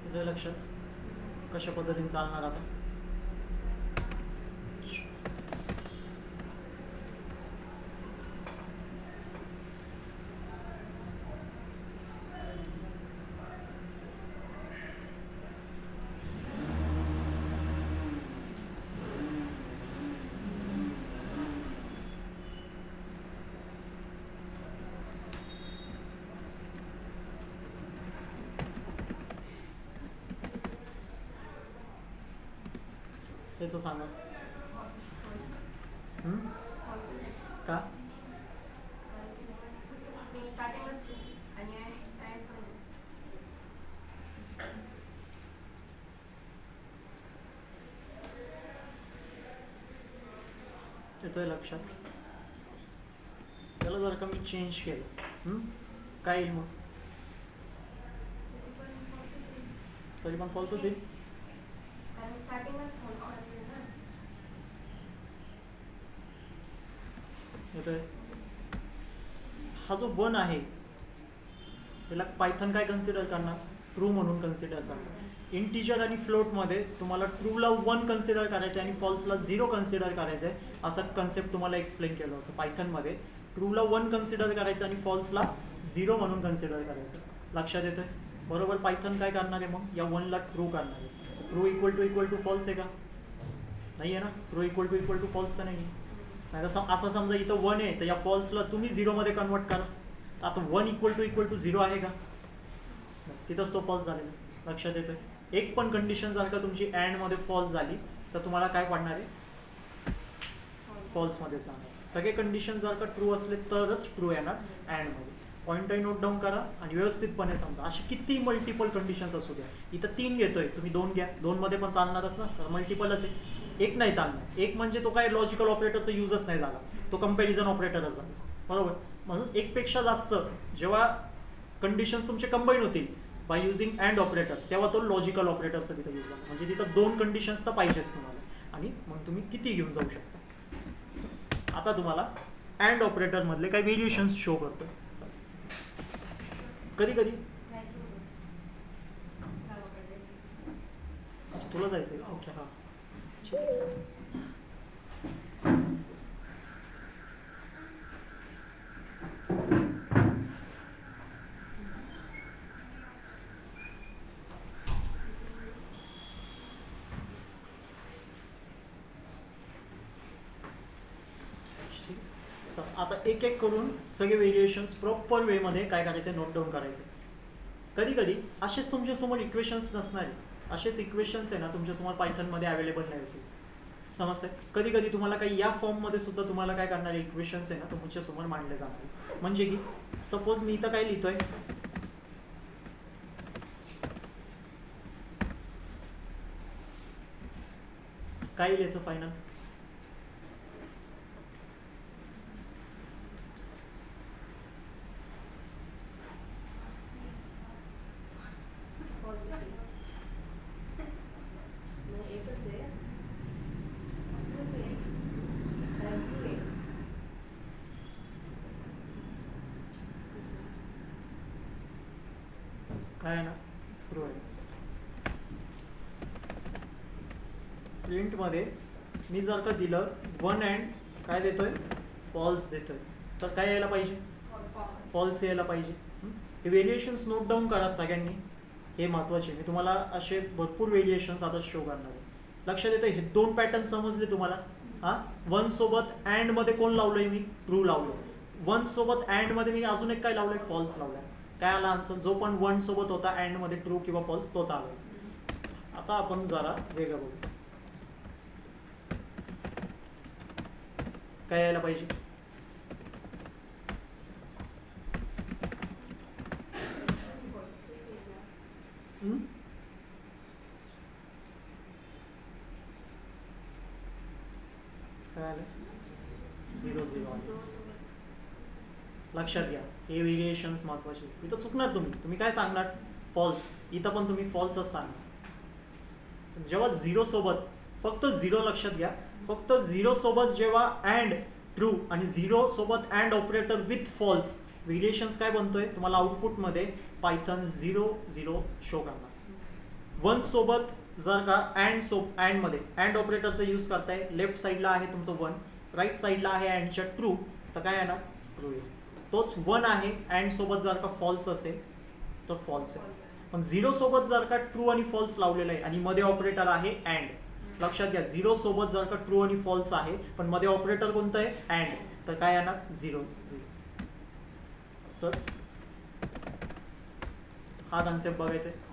तुझ्या लक्षात कशा पद्धतीने चालणार आता. त्याचं सांगा. का येतोय लक्षात. त्याला जर का मी चेंज केलं काय येईल मग. तरी पण फॉल्सच येईल. येतोय. हा जो 1 आहे याला पायथन काय कन्सिडर करणार, ट्रू म्हणून कन्सिडर करणार. इंटिजर आणि फ्लोटमध्ये तुम्हाला ट्रूला 1 कन्सिडर करायचं आहे आणि फॉल्सला 0 कन्सिडर करायचं आहे, असा कन्सेप्ट तुम्हाला एक्सप्लेन केलं होतं. पायथनमध्ये ट्रूला 1 कन्सिडर करायचं आणि फॉल्सला 0 म्हणून कन्सिडर करायचं. लक्षात येतोय. बरोबर. पायथन काय करणार आहे मग, या 1ला ट्रू करणार आहे. ट्रू इक्वल टू फॉल्स आहे का, नाही आहे ना. ट्रू इक्वल टू फॉल्स तर नाही. नाही तर असं समजा इथं 1 आहे तर या फॉल्सला तुम्ही 0 मध्ये कन्वर्ट करा. आता 1 इक्वल टू 0 आहे का, तिथंच तो फॉल्स झालेला. लक्षात येतोय. एक पण कंडिशन जर का तुमची अँडमध्ये फॉल्स झाली तर तुम्हाला काय पडणार आहे, फॉल्समध्ये जाणार. सगळे कंडिशन जर का ट्रू असले तरच ट्रू येणार अँडमध्ये. पॉईंटही नोट डाऊन करा आणि व्यवस्थितपणे समजा. अशी किती मल्टिपल कंडिशन्स असू द्या. इथं 3 घेतोय तुम्ही, 2 घ्या, 2 मध्ये पण चालणारच ना, तर मल्टिपलच आहे. एक नाही चालणार. एक म्हणजे तो काय लॉजिकल ऑपरेटरचा यूजच नाही झाला, तो कंपॅरिझन ऑपरेटरच झाला. बरोबर. म्हणून एकपेक्षा जास्त जेव्हा कंडिशन्स तुमचे कंबाईन होतील बाय युझिंग अँड ऑपरेटर, तेव्हा तो लॉजिकल ऑपरेटरचा तिथं यूज झाला. म्हणजे तिथं 2 कंडिशन्स तर पाहिजेच तुम्हाला, आणि मग तुम्ही किती घेऊन जाऊ शकता. आता तुम्हाला अँड ऑपरेटर मधले काही व्हेरिएशन्स शो करतो. कधी कधी तुला जायचंय. ओके. हां आता एक एक करून सगळे व्हेरिएशन्स प्रॉपर वेमध्ये काय करायचे, नोट डाऊन करायचे. कधी कधी असेच तुमच्यासमोर इक्वेशन्स नसणार आहे, असेच इक्वेशन्स आहे ना तुमच्यासमोर पायथनमध्ये अवेलेबल नाही होते. समजतंय. कधी कधी तुम्हाला काही या फॉर्ममध्ये सुद्धा तुम्हाला काय करणार आहे, इक्वेशन्स आहे ना तुमच्यासमोर मांडले जाणार. म्हणजे की सपोज मी इथं काय लिहितोय, काय लिहायचं फायनल, काय आहे ना, ट्रू आहे. प्रिंटमध्ये मी जर का दिलं 1 अँड काय देतोय, फॉल्स देतोय, तर काय यायला पाहिजे, फॉल्स यायला पाहिजे. हे व्हेरिएशन्स नोट डाऊन करा सगळ्यांनी, हे महत्त्वाचे. मी तुम्हाला असे भरपूर व्हेरिएशन्स आता शो करणार आहे. लक्षात येतं हे दोन पॅटर्न समजले तुम्हाला. हा, वन सोबत अँड मध्ये कोण लावलंय मी, ट्रू लावलं. वन सोबत अँड मध्ये मी अजून एक काय लावलंय, फॉल्स लावलाय. काय आला आन्सर, जो पण वन सोबत होता अँड मध्ये ट्रू किंवा फॉल्स तोच आला. आता आपण जरा वेगळं बघू, काय यायला पाहिजे. काय आलं, 0 0. लक्षात घ्या हे व्हेरिएशन्स महत्वाचे. इथं चुकणार तुम्ही काय सांगणार, फॉल्स. इथं पण तुम्ही फॉल्सच सांगणार. जेव्हा 0 सोबत फक्त 0 लक्षात घ्या, फक्त 0 सोबत जेव्हा अँड ट्रू आणि 0 सोबत and operator with false, variations काय बनतोय तुम्हाला आउटपुटमध्ये पायथन 0 0 शो करणार. वन सोबत जर का अँड मध्ये अँड ऑपरेटरचा यूज करताय, लेफ्ट साईडला आहे तुमचं वन, राईट साईडला आहे अँडच्या ट्रू, तर काय येणार, ट्रू येईल. तोच वन आहे अँड सोबत जर का फॉल्स असेल तर फॉल्स आहे. पण 0 सोबत जर का ट्रू आणि फॉल्स लावलेलं आहे आणि मध्ये ऑपरेटर आहे अँड, लक्षात घ्या 0 सोबत जर का ट्रू आणि फॉल्स आहे पण मध्ये ऑपरेटर कोणतं आहे, अँड, तर काय येणार, 0 0. असंच हा कन्सेप्ट बघायचा आहे.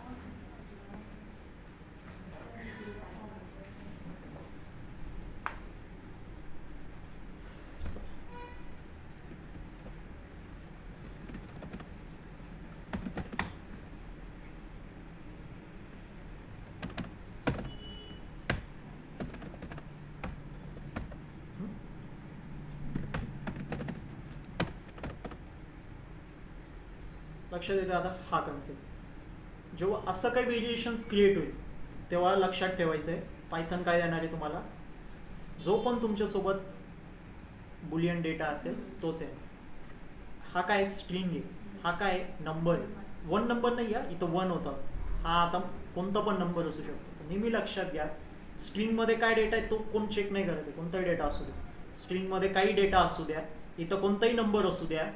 लक्षात येते आता हा कन्सेप्ट. जेव्हा असं काही व्हेरिएशन्स क्रिएट होईल तेव्हा लक्षात ठेवायचं आहे पायथन काय देणार आहे तुम्हाला, जो पण तुमच्यासोबत बुलियन डेटा असेल तोच आहे. हा काय स्ट्रिंग आहे, हा काय नंबर आहे, वन नंबर नाही आहे इथं, वन होता, हा आता कोणता पण नंबर असू शकतो. तर नेहमी लक्षात घ्या स्ट्रिंगमध्ये काय डेटा आहे तो कोण चेक नाही करत आहे, कोणताही डेटा असू द्या, स्ट्रिंगमध्ये काही डेटा असू द्या, इथं कोणताही नंबर असू द्या,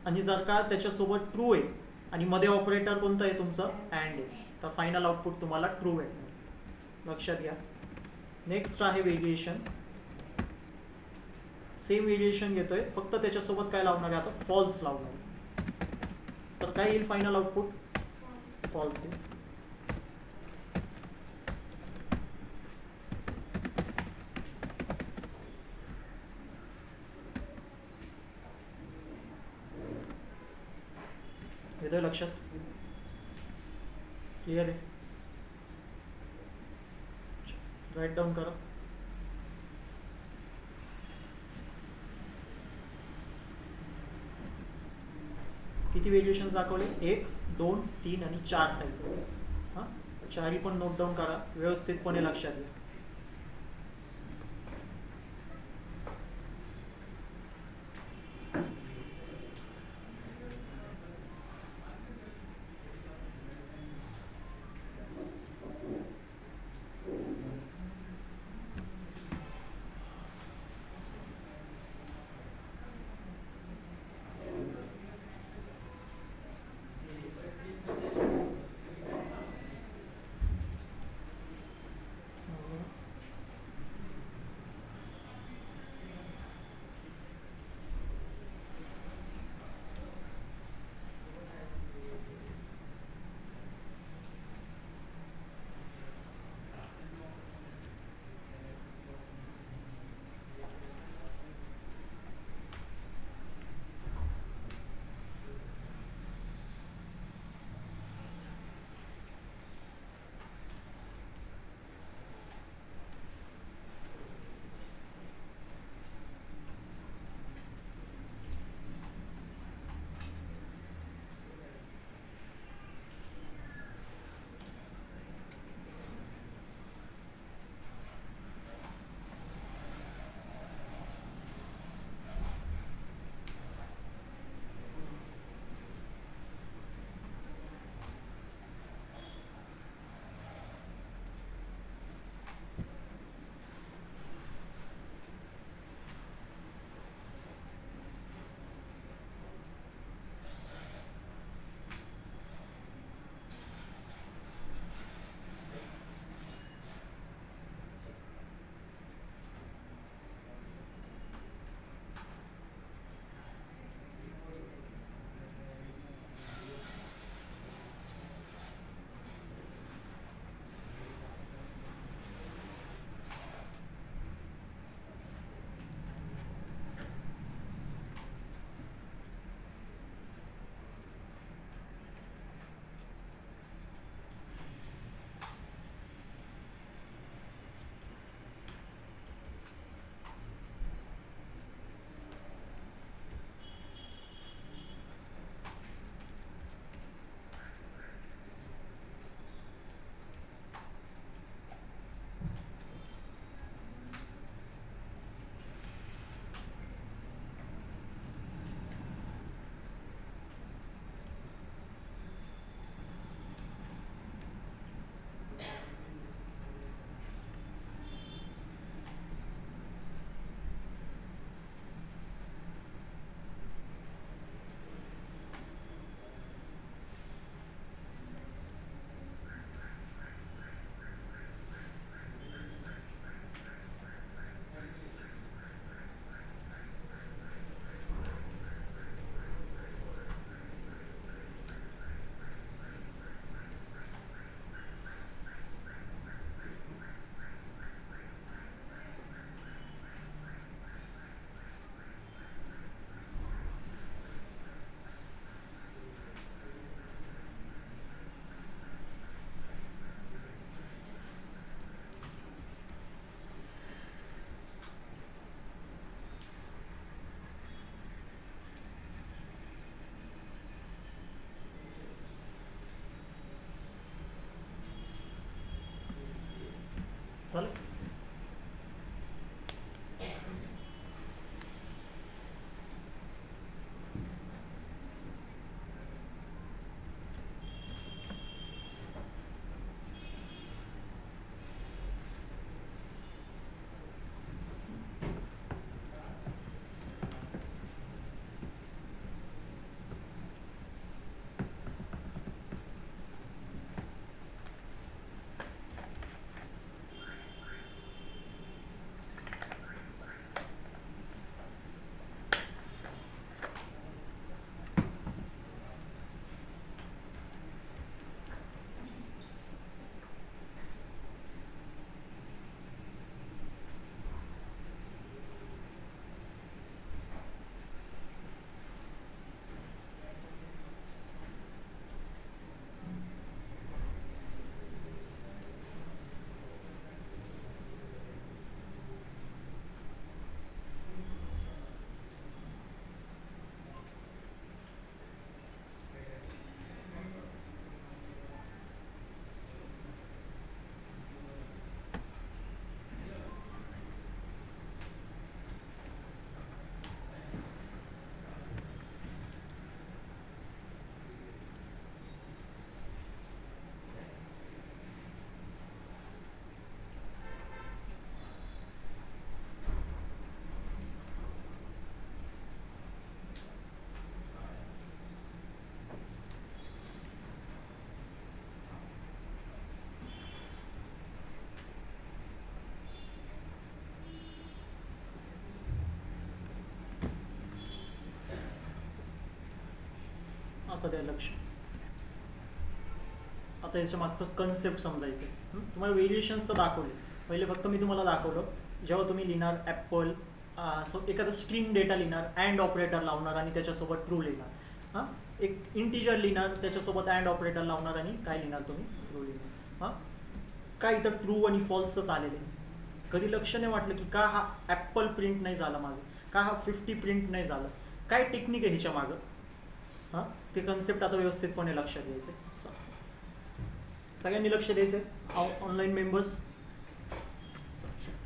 आणि जर का त्याच्यासोबत ट्रू आहे आणि मध्ये ऑपरेटर कोणतं आहे तुमचं, अँड आहे, तर फायनल आउटपुट तुम्हाला ट्रू भेटणार. लक्षात घ्या. नेक्स्ट आहे व्हेरिएशन. सेम व्हेरिएशन घेतोय, फक्त त्याच्यासोबत काय लावणार आहे आता, फॉल्स लावणार. तर काय येईल फायनल आउटपुट, फॉल्स येईल. येतोय लक्षात, क्लिअर आहे. राईट डाऊन करा. किती व्हेरिएशन्स दाखवले, 1 2 3 आणि 4 टाईप. हां, चारही पण नोट डाऊन करा, व्यवस्थितपणे लक्षात घ्या. आता द्या लक्ष. आता याच्या मागचं कन्सेप्ट समजायचं आहे. तुम्हाला व्हेरिएशन्स तर दाखवले. पहिले फक्त मी तुम्हाला दाखवलं जेव्हा तुम्ही लिहिणार ॲपल एखादा स्ट्रिंग डेटा लिहिणार अँड ऑपरेटर लावणार आणि त्याच्यासोबत ट्रू लिहिणार. हां, एक इंटिजर लिहिणार त्याच्यासोबत अँड ऑपरेटर लावणार आणि काय लिहिणार तुम्ही ट्रू लिहिणार. हां, काय इथं ट्रू आणि फॉल्सच आलेले. कधी लक्ष नाही वाटलं की का हा ॲपल प्रिंट नाही झाला माझं, का हा 50 प्रिंट नाही झालं, काय टेक्निक आहे ह्याच्या मागं. हां, ते कन्सेप्ट आता व्यवस्थितपणे लक्षात घ्यायचे. सगळ्यांनी लक्ष द्यायचं ऑनलाईन मेंबर्स.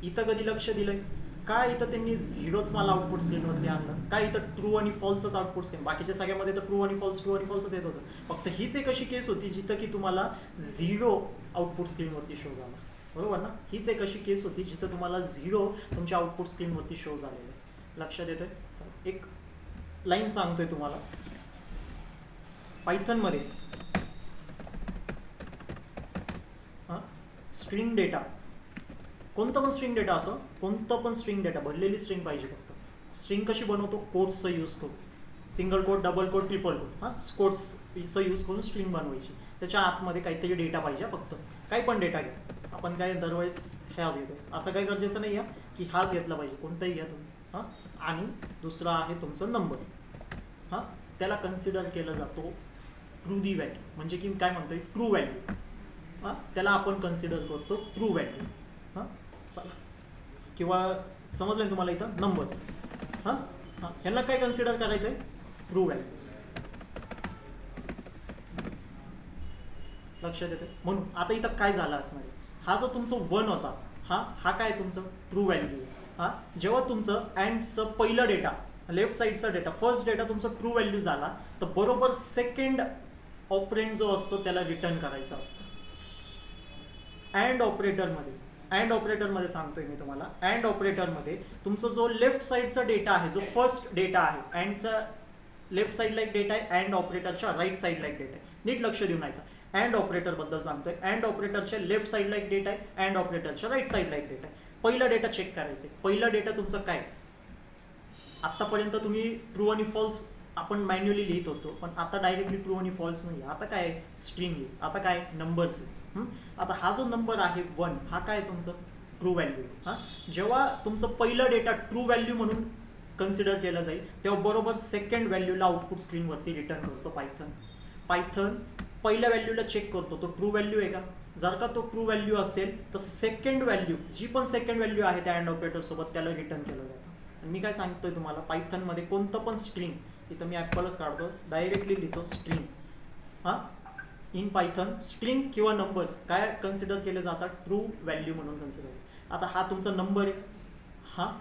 इथं कधी लक्ष दिलंय का इथं त्यांनी झिरोच मला आउटपुट स्क्रीनवरती आणलं, काय इथं ट्रू आणि फॉल्सच आउटपुट स्क्रीन. बाकीच्या सगळ्यामध्ये तर ट्रू आणि फॉल्सच येत होतं. फक्त हीच एक अशी केस होती जिथं की तुम्हाला झिरो आउटपुट स्क्रीनवरती शो झाला. बरोबर ना. हीच एक अशी केस होती जिथं तुम्हाला झिरो तुमच्या आउटपुट स्क्रीनवरती शो झालेलं आहे. लक्षात येतोय. एक लाईन सांगतोय तुम्हाला. पायथनमध्ये स्ट्रिंग डेटा, कोणता पण स्ट्रिंग डेटा असो, कोणतं पण स्ट्रिंग डेटा, भरलेली स्ट्रिंग पाहिजे फक्त. स्ट्रिंग कशी बनवतो, कोट्सचा यूज करून, single quote, double quote, triple quote. हां, कोट्सचा यूज करून स्ट्रिंग बनवायची. त्याच्या आतमध्ये काहीतरी डेटा पाहिजे फक्त. काही पण डेटा घ्या. आपण काय दरवेळेस ह्याच घेतो असं काही गरजेचं नाही आहे की हाच घेतला पाहिजे, कोणताही घ्या तुम्ही. हां, आणि दुसरा आहे तुमचं नंबर. हां, त्याला कन्सिडर केलं जातो ट्रू दी व्हॅल्यू, म्हणजे की काय म्हणतोय ट्रू व्हॅल्यू. हां, त्याला आपण कन्सिडर करतो ट्रू व्हॅल्यू. हां, चला, किंवा समजलं ना तुम्हाला इथं नंबर्स. हां हां, ह्यांना काय कन्सिडर करायचं आहे, ट्रू व्हॅल्यूज. लक्षात येतं. म्हणून आता इथं काय झालं असणार आहे, हा जो तुमचा 1 होता, हा काय तुमचं ट्रू व्हॅल्यू आहे. हां, जेव्हा तुमचं अँडचं पहिलं डेटा, लेफ्ट साईडचा डेटा, फर्स्ट डेटा तुमचा ट्रू व्हॅल्यू झाला तर बरोबर सेकंड ऑपरेंड जो असतो त्याला रिटर्न करायचा असतो. अँड ऑपरेटरमध्ये सांगतोय मी तुम्हाला. अँड ऑपरेटरमध्ये तुमचा जो लेफ्ट साईडचा डेटा आहे, जो फर्स्ट डेटा आहे, अँडचा लेफ्ट साईडला एक डेटा आहे, अँड ऑपरेटरच्या राईट साईडला एक डेटा आहे. नीट लक्ष देऊन ऐका. अँड ऑपरेटरबद्दल सांगतोय. अँड ऑपरेटरच्या लेफ्ट साईडला एक डेटा आहे, अँड ऑपरेटरच्या राईट साईडला एक डेटा आहे. पहिला डेटा चेक करायचा आहे. पहिला डेटा तुमचा काय, आत्तापर्यंत तुम्ही ट्रू आणि फॉल्स आपण मॅन्युअली लिहित होतो, पण आता डायरेक्टली ट्रू आणि फॉल्स नाही. आता काय स्ट्रिंग आहे, आता काय नंबर्स आहे. आता हा जो नंबर आहे 1, हा काय तुमचं ट्रू व्हॅल्यू. हां, जेव्हा तुमचं पहिलं डेटा ट्रू व्हॅल्यू म्हणून कन्सिडर केलं जाईल तेव्हा बरोबर सेकंड व्हॅल्यूला आउटपुट स्क्रीनवरती रिटर्न करतो पायथन. पहिल्या व्हॅल्यूला चेक करतो तो ट्रू व्हॅल्यू आहे का. जर का तो ट्रू व्हॅल्यू असेल तर सेकंड व्हॅल्यू, जी पण सेकंड व्हॅल्यू आहे त्या अँड ऑपरेटरसोबत, त्याला रिटर्न केलं जातं. आणि मी काय सांगतोय तुम्हाला, पायथनमध्ये कोणतं पण स्ट्रिंग, इथं मी ॲपलच काढतो, डायरेक्टली लिहितो स्ट्रिंग. हां, इन पायथन स्ट्रिंग किंवा नंबर्स काय कन्सिडर केले जातात, ट्रू व्हॅल्यू म्हणून कन्सिडर. आता हा तुमचा नंबर आहे. हां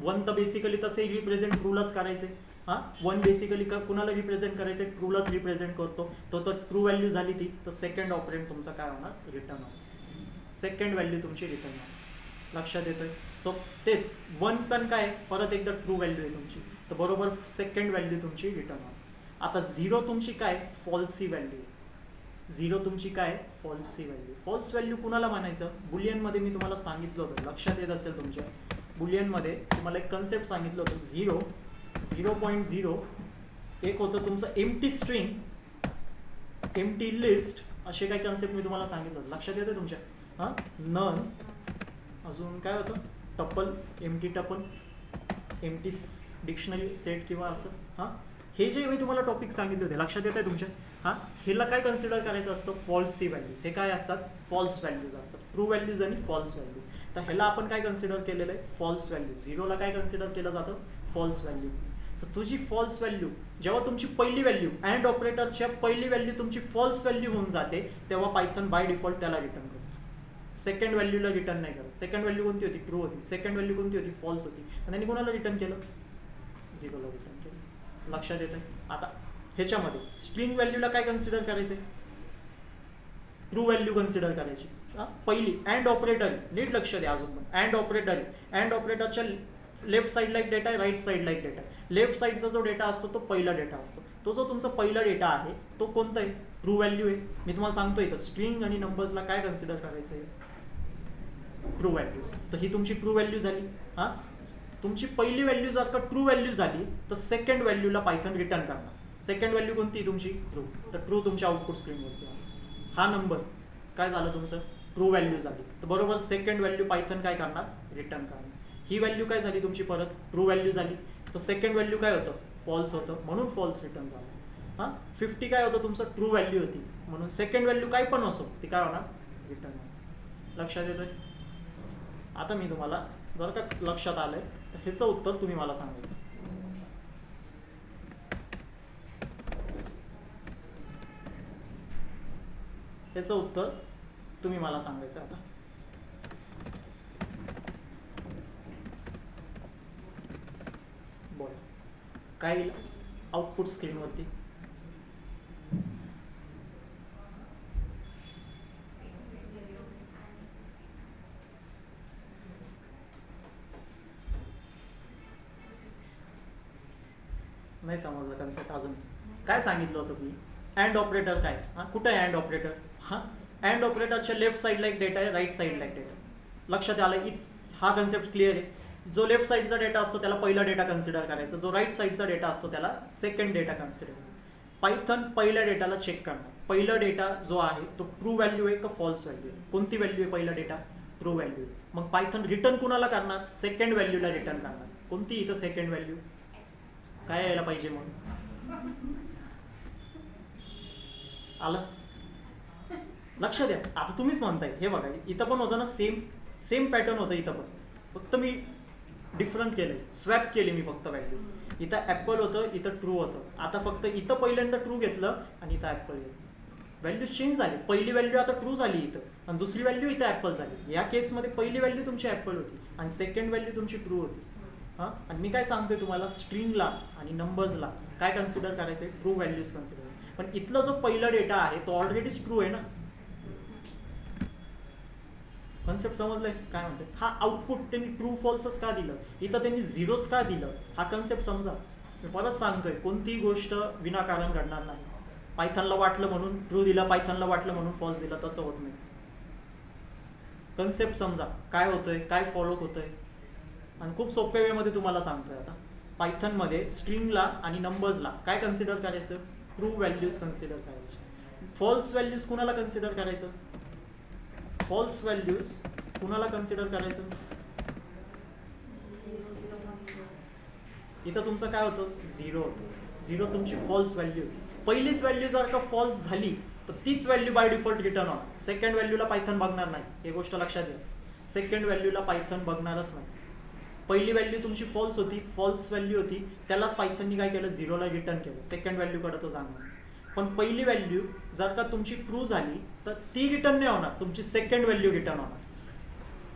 1 तर बेसिकली तसे रिप्रेझेंट ट्रूलाच करायचे. हां, 1 बेसिकली का कुणाला रिप्रेझेंट करायचं, ट्रूलाच रिप्रेझेंट करतो. तो तर ट्रू व्हॅल्यू झाली ती, तर सेकंड ऑपरेंड तुमचा काय होणार, रिटर्न होणार. सेकंड व्हॅल्यू तुमची रिटर्न होणार. लक्षात येतोय. सो तेच 1 पण काय परत एकदा ट्रू व्हॅल्यू आहे तुमची, तर बरोबर सेकंड व्हॅल्यू तुमची रिटर्न होणार. आता 0 तुमची काय फॉल्सी व्हॅल्यू. 0 तुमची काय फॉल्सी व्हॅल्यू. फॉल्स व्हॅल्यू कुणाला म्हणायचं, बुलियनमध्ये मी तुम्हाला सांगितलं होतं, लक्षात येत असेल तुमच्या. बुलियनमध्ये तुम्हाला एक कन्सेप्ट सांगितलं होतं, 0.0 एक होतं तुमचं एम्प्टी स्ट्रिंग, एम्प्टी लिस्ट, असे काही कन्सेप्ट मी तुम्हाला सांगितलं होतं. लक्षात येतं तुमच्या. हां, नन, अजून काय होतं, tuple, empty tuple, empty dictionary set किंवा असं. हां, हे जे मी तुम्हाला टॉपिक सांगितले होते लक्षात येत आहे तुमच्या. हां, ह्याला काय कन्सिडर करायचं असतं, फॉल्सी व्हॅल्यूज. हे काय असतात, फॉल्स व्हॅल्यूज असतात. ट्रू व्हॅल्यूज आणि फॉल्स व्हॅल्यू. तर ह्याला आपण काय कन्सिडर केलेलं आहे, फॉल्स व्हॅल्यू. 0ला काय कन्सिडर केलं जातं, फॉल्स व्हॅल्यू. सो तुझी फॉल्स व्हॅल्यू जेव्हा तुमची पहिली व्हॅल्यू अँड ऑपरेटरच्या पहिली व्हॅल्यू तुमची फॉल्स व्हॅल्यू होऊन जाते, तेव्हा पायथन बाय डिफॉल्ट त्याला रिटर्न करतो. सेकंड व्हॅल्यूला रिटर्न नाही करत. सेकंड व्हॅल्यू कोणती होती, ट्रू होती. सेकंड व्हॅल्यू कोणती होती, फॉल्स होती. आणि त्यांनी कोणाला रिटर्न केलं, 0ला रिटर्न केलं. लक्षात येतं. आता ह्याच्यामध्ये स्ट्रिंग व्हॅल्यूला काय कन्सिडर करायचं, ट्रू व्हॅल्यू कन्सिडर करायची. पहिली अँड ऑपरेटर, नीट लक्ष द्या अजून पण. अँड ऑपरेटरच्या लेफ्ट साईडला एक डेटा आहे, राईट साईडला एक डेटा आहे. लेफ्ट साईडचा जो डेटा असतो तो पहिला डेटा असतो. तो जो तुमचा पहिला डेटा आहे तो कोणता आहे, ट्रू व्हॅल्यू आहे. मी तुम्हाला सांगतो इथं स्ट्रिंग आणि नंबर्सला काय कन्सिडर करायचं आहे, ट्रू व्हॅल्यूज. तर ही तुमची ट्रू व्हॅल्यू झाली. हां, तुमची पहिली व्हॅल्यू जर का ट्रू व्हॅल्यू झाली तर सेकंड व्हॅल्यूला पायथन रिटर्न करणार. सेकंड व्हॅल्यू कोणती तुमची ट्रू, तर ट्रू तुमच्या आउटपुट स्क्रीनवरती आहे. हा नंबर काय झालं तुमचं ट्रू व्हॅल्यू झाली, तर बरोबर सेकंड व्हॅल्यू पायथन काय करणार रिटर्न करणार. ही व्हॅल्यू काय झाली तुमची परत ट्रू व्हॅल्यू झाली, तर सेकंड व्हॅल्यू काय होतं फॉल्स होतं म्हणून फॉल्स रिटर्न झालं. हां 50 काय होतं तुमचं ट्रू व्हॅल्यू होती म्हणून सेकंड व्हॅल्यू काय पण असो ती काय होणार रिटर्न होणार. लक्षात येतंय. आता मी तुम्हाला जर का लक्षात आलंय तर ह्याचं उत्तर तुम्ही मला सांगायचं. ह्याचं उत्तर तुम्ही मला सांगायचं आता. बोला काय येईल आउटपुट स्क्रीनवरती. नाही समजलं कन्सेप्ट अजून. काय सांगितलं होतं मी अँड ऑपरेटर काय, हां कुठं आहे अँड ऑपरेटर. हां अँड ऑपरेटरच्या लेफ्ट साईडला एक डेटा आहे, राईट साईडला एक डेटा. लक्षात आलं हा कन्सेप्ट क्लिअर आहे. जो लेफ्ट साईडचा डेटा असतो त्याला पहिला डेटा कन्सिडर करायचा, जो राईट साईडचा डेटा असतो त्याला सेकंड डेटा कन्सिडर करायचा. पायथन पहिल्या डेटाला चेक करणार, पहिला डेटा जो आहे तो ट्रू व्हॅल्यू आहे का फॉल्स व्हॅल्यू आहे. कोणती व्हॅल्यू आहे पहिला डेटा ट्रू व्हॅल्यू. मग पायथन रिटर्न कुणाला करणार सेकंड व्हॅल्यूला रिटर्न करणार. कोणती इथं सेकंड व्हॅल्यू काय यायला पाहिजे म्हणून. आलं लक्षात द्या. आता तुम्हीच म्हणताय हे बघा इथं पण होतं ना सेम पॅटर्न होतं इथं पण, फक्त मी डिफरंट केलंय, स्वॅप केले मी फक्त व्हॅल्यूज. इथं ॲपल होतं इथं ट्रू होतं, आता फक्त इथं पहिल्यांदा ट्रू घेतलं आणि इथं ॲपल घेतलं. व्हॅल्यू चेंज झाली, पहिली व्हॅल्यू आता ट्रू झाली इथं आणि दुसरी व्हॅल्यू इथं ॲपल झाली. या केसमध्ये पहिली व्हॅल्यू तुमची ॲपल होती आणि सेकंड व्हॅल्यू तुमची ट्रू होती. हां आणि मी काय सांगतोय तुम्हाला स्ट्रिंगला आणि नंबर्सला काय कन्सिडर करायचं आहे ट्रू व्हॅल्यूज कन्सिडर. पण इथला जो पहिला डेटा आहे तो ऑलरेडीच ट्रू आहे ना. कन्सेप्ट समजलंय काय म्हणते. हा आउटपुट त्यांनी ट्रू फॉल्सच का दिलं, इथं त्यांनी झिरोच का दिलं, हा कन्सेप्ट समजा. मी परत सांगतोय कोणतीही गोष्ट विनाकारण घडणार नाही. पायथनला वाटलं म्हणून ट्रू दिला, पायथनला वाटलं म्हणून फॉल्स दिला, तसं होत नाही. कन्सेप्ट समजा काय होतंय काय फॉलो होतंय. आणि खूप सोप्या वेमध्ये तुम्हाला सांगतोय आता. पायथनमध्ये स्ट्रिंगला आणि नंबर्सला काय कन्सिडर करायचं ट्रू व्हॅल्यूज कन्सिडर करायचे. फॉल्स व्हॅल्यूज कुणाला कन्सिडर करायचं, फॉल्स व्हॅल्यूज कुणाला कन्सिडर करायचं. इथं तुमचं काय होतं झिरो होतं, झिरो तुमची फॉल्स व्हॅल्यू होती. पहिलीच व्हॅल्यू जर का फॉल्स झाली तर तीच व्हॅल्यू बाय डिफॉल्ट रिटर्न होणार. सेकंड व्हॅल्यूला पायथन बघणार नाही, हे गोष्ट लक्षात घ्या. सेकंड व्हॅल्यूला पायथन बघणारच नाही. पहिली व्हॅल्यू तुमची फॉल्स होती, फॉल्स व्हॅल्यू होती, त्यालाच पायथननी काय केलं झिरोला रिटर्न केलं. सेकंड व्हॅल्यूकडे तो जाणार. पण पहिली व्हॅल्यू जर का तुमची ट्रू झाली तर ती रिटर्न नाही होणार, तुमची सेकंड व्हॅल्यू रिटर्न होणार.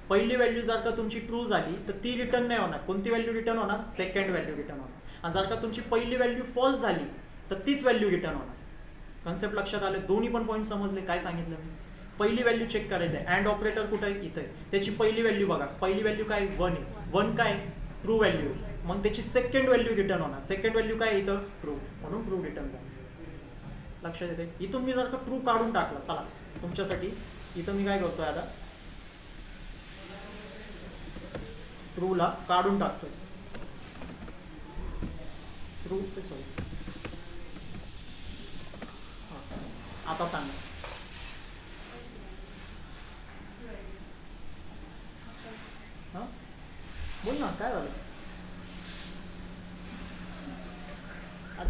पहिली व्हॅल्यू जर का तुमची ट्रू झाली तर ती रिटर्न नाही होणार, कोणती व्हॅल्यू रिटर्न होणार सेकंड व्हॅल्यू रिटर्न होणार. आणि जर का तुमची पहिली व्हॅल्यू फॉल्स झाली तर तीच व्हॅल्यू रिटर्न होणार. कन्सेप्ट लक्षात आले, दोन्ही पण पॉईंट समजले काय सांगितलं मी. पहिली व्हॅल्यू चेक करायचं आहे, अँड ऑपरेटर कुठं आहे इथं आहे, त्याची पहिली व्हॅल्यू बघा, पहिली व्हॅल्यू काय 1 आहे, 1 काय ट्रू व्हॅल्यू, मग त्याची सेकंड व्हॅल्यू रिटर्न होणार. सेकंड व्हॅल्यू काय इथं ट्रू, म्हणून ट्रू रिटर्न झालं. लक्षात येते. इथून मी जर का ट्रू काढून टाकलं, चला तुमच्यासाठी इथं मी काय करतोय आता ट्रूला काढून टाकतोय. ट्रू ते सॉरी आता सांगा हां बोल ना काय झालं.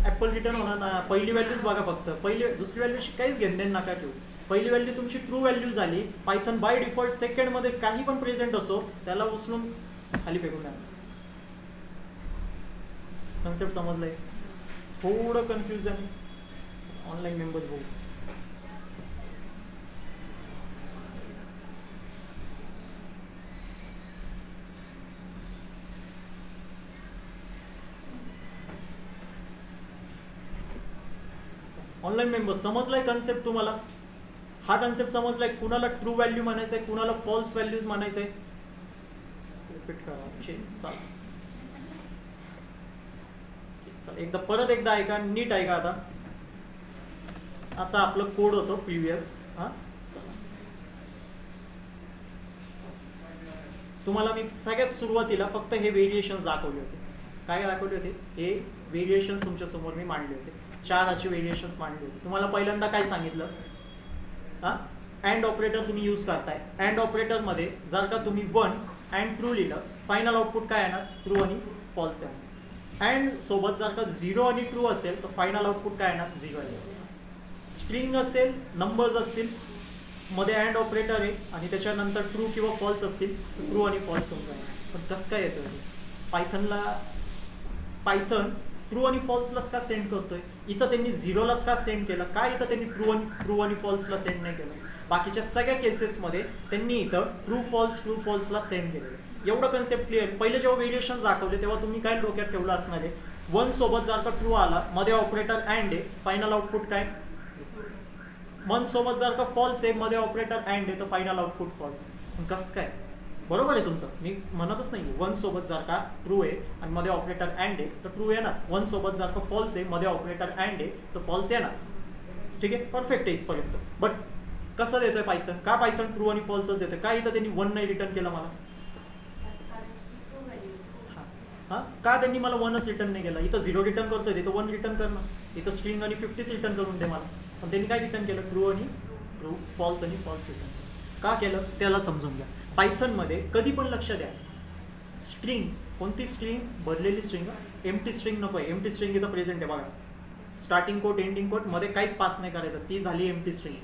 ॲपल रिटर्न होणार ना. पहिली व्हॅल्यूच बघा फक्त, पहिली दुसरी व्हॅल्यूची काहीच घेणदेण नका ठेवू. पहिली व्हॅल्यू तुमची ट्रू व्हॅल्यू झाली, पायथन बाय डिफॉल्ट सेकंडमध्ये काही पण प्रेझेंट असो त्याला उचलून खाली फेकून द्या. कन्सेप्ट समजलंय. थोडं कन्फ्युजन ऑनलाईन मेंबर्स बघू. ऑनलाईन मेंबर्स समजलाय कन्सेप्ट तुम्हाला. हा कन्सेप्ट समजलाय. कुणाला ट्रू व्हॅल्यू म्हणायचंय, कुणाला फॉल्स व्हॅल्यूज म्हणायचंय. रिपीट करा. एकदा परत एकदा ऐका, नीट ऐका. आता असा आपलं कोड होतो प्रिव्हियस. हां तुम्हाला मी सगळ्यात सुरुवातीला फक्त हे व्हेरिएशन्स दाखवले होते. काय दाखवले होते, हे व्हेरिएशन्स तुमच्या समोर मी मांडले होते, 4 असे व्हेरिएशन्स मांडले होते. तुम्हाला पहिल्यांदा काय सांगितलं, हां अँड ऑपरेटर तुम्ही यूज करताय. अँड ऑपरेटरमध्ये जर का तुम्ही 1 अँड ट्रू लिहिलं, फायनल आउटपुट काय येणार, ट्रू आणि फॉल्स येणार. अँड सोबत जर का 0 आणि ट्रू असेल तर फायनल आउटपुट काय येणार, 0 येणार. स्ट्रिंग असेल, नंबर्स असतील, मध्ये अँड ऑपरेटर आहे आणि त्याच्यानंतर ट्रू किंवा फॉल्स असतील तर ट्रू आणि फॉल्स तुमचं आहे. पण कसं काय येतं, पायथन ट्रू आणि फॉल्सलाच का सेंड करतोय, इथं त्यांनी 0लाच का सेंड केलं, काय इथं त्यांनी ट्रू आणि फॉल्सला सेंड नाही केलं. बाकीच्या सगळ्या केसेसमध्ये त्यांनी इथं ट्रू फॉल्सला सेंड केलेलं. एवढं कन्सेप्ट क्लिअर. पहिले जेव्हा व्हेरिएशन्स दाखवले तेव्हा तुम्ही काय डोक्यात ठेवलं असणार आहे, 1 सोबत जर का ट्रू आला, मध्ये ऑपरेटर अँड आहे, फायनल आउटपुट काय, 1 सोबत जर का फॉल्स आहे, मध्ये ऑपरेटर अँड आहे, तर फायनल आउटपुट फॉल्स. पण कसं काय, बरोबर आहे तुमचं, मी म्हणतच नाही. 1 सोबत जर का ट्रू आहे आणि मध्ये ऑपरेटर अँड आहे तर ट्रू येणार. 1 सोबत जर का फॉल्स आहे, मध्ये ऑपरेटर अँड आहे, तर फॉल्स येणार. ठीक आहे, परफेक्ट आहे इथपर्यंत. बट कसं देतोय पायथन, का पायथन ट्रू आणि फॉल्सच देतोय, का इथं त्यांनी 1 नाही रिटर्न केलं मला, हां का त्यांनी मला 1च रिटर्न नाही केलं. इथं 0 रिटर्न करतोय, तिथं 1 रिटर्न करणार, इथं स्ट्रिंग आणि 50 रिटर्न करून दे मला. पण त्यांनी काय रिटर्न केलं, ट्रू आणि ट्रू, फॉल्स आणि फॉल्स रिटर्न. का केलं त्याला समजून घ्या. पायथनमध्ये कधी पण लक्ष द्या, स्ट्रिंग, कोणती स्ट्रिंग, भरलेली स्ट्रिंग, एम्प्टी स्ट्रिंग नको आहे. एम्प्टी स्ट्रिंग इथं प्रेझेंट आहे बघा, स्टार्टिंग कोट एंडिंग कोट मध्ये काहीच पास नाही करायचं, ती झाली एम्प्टी स्ट्रिंग.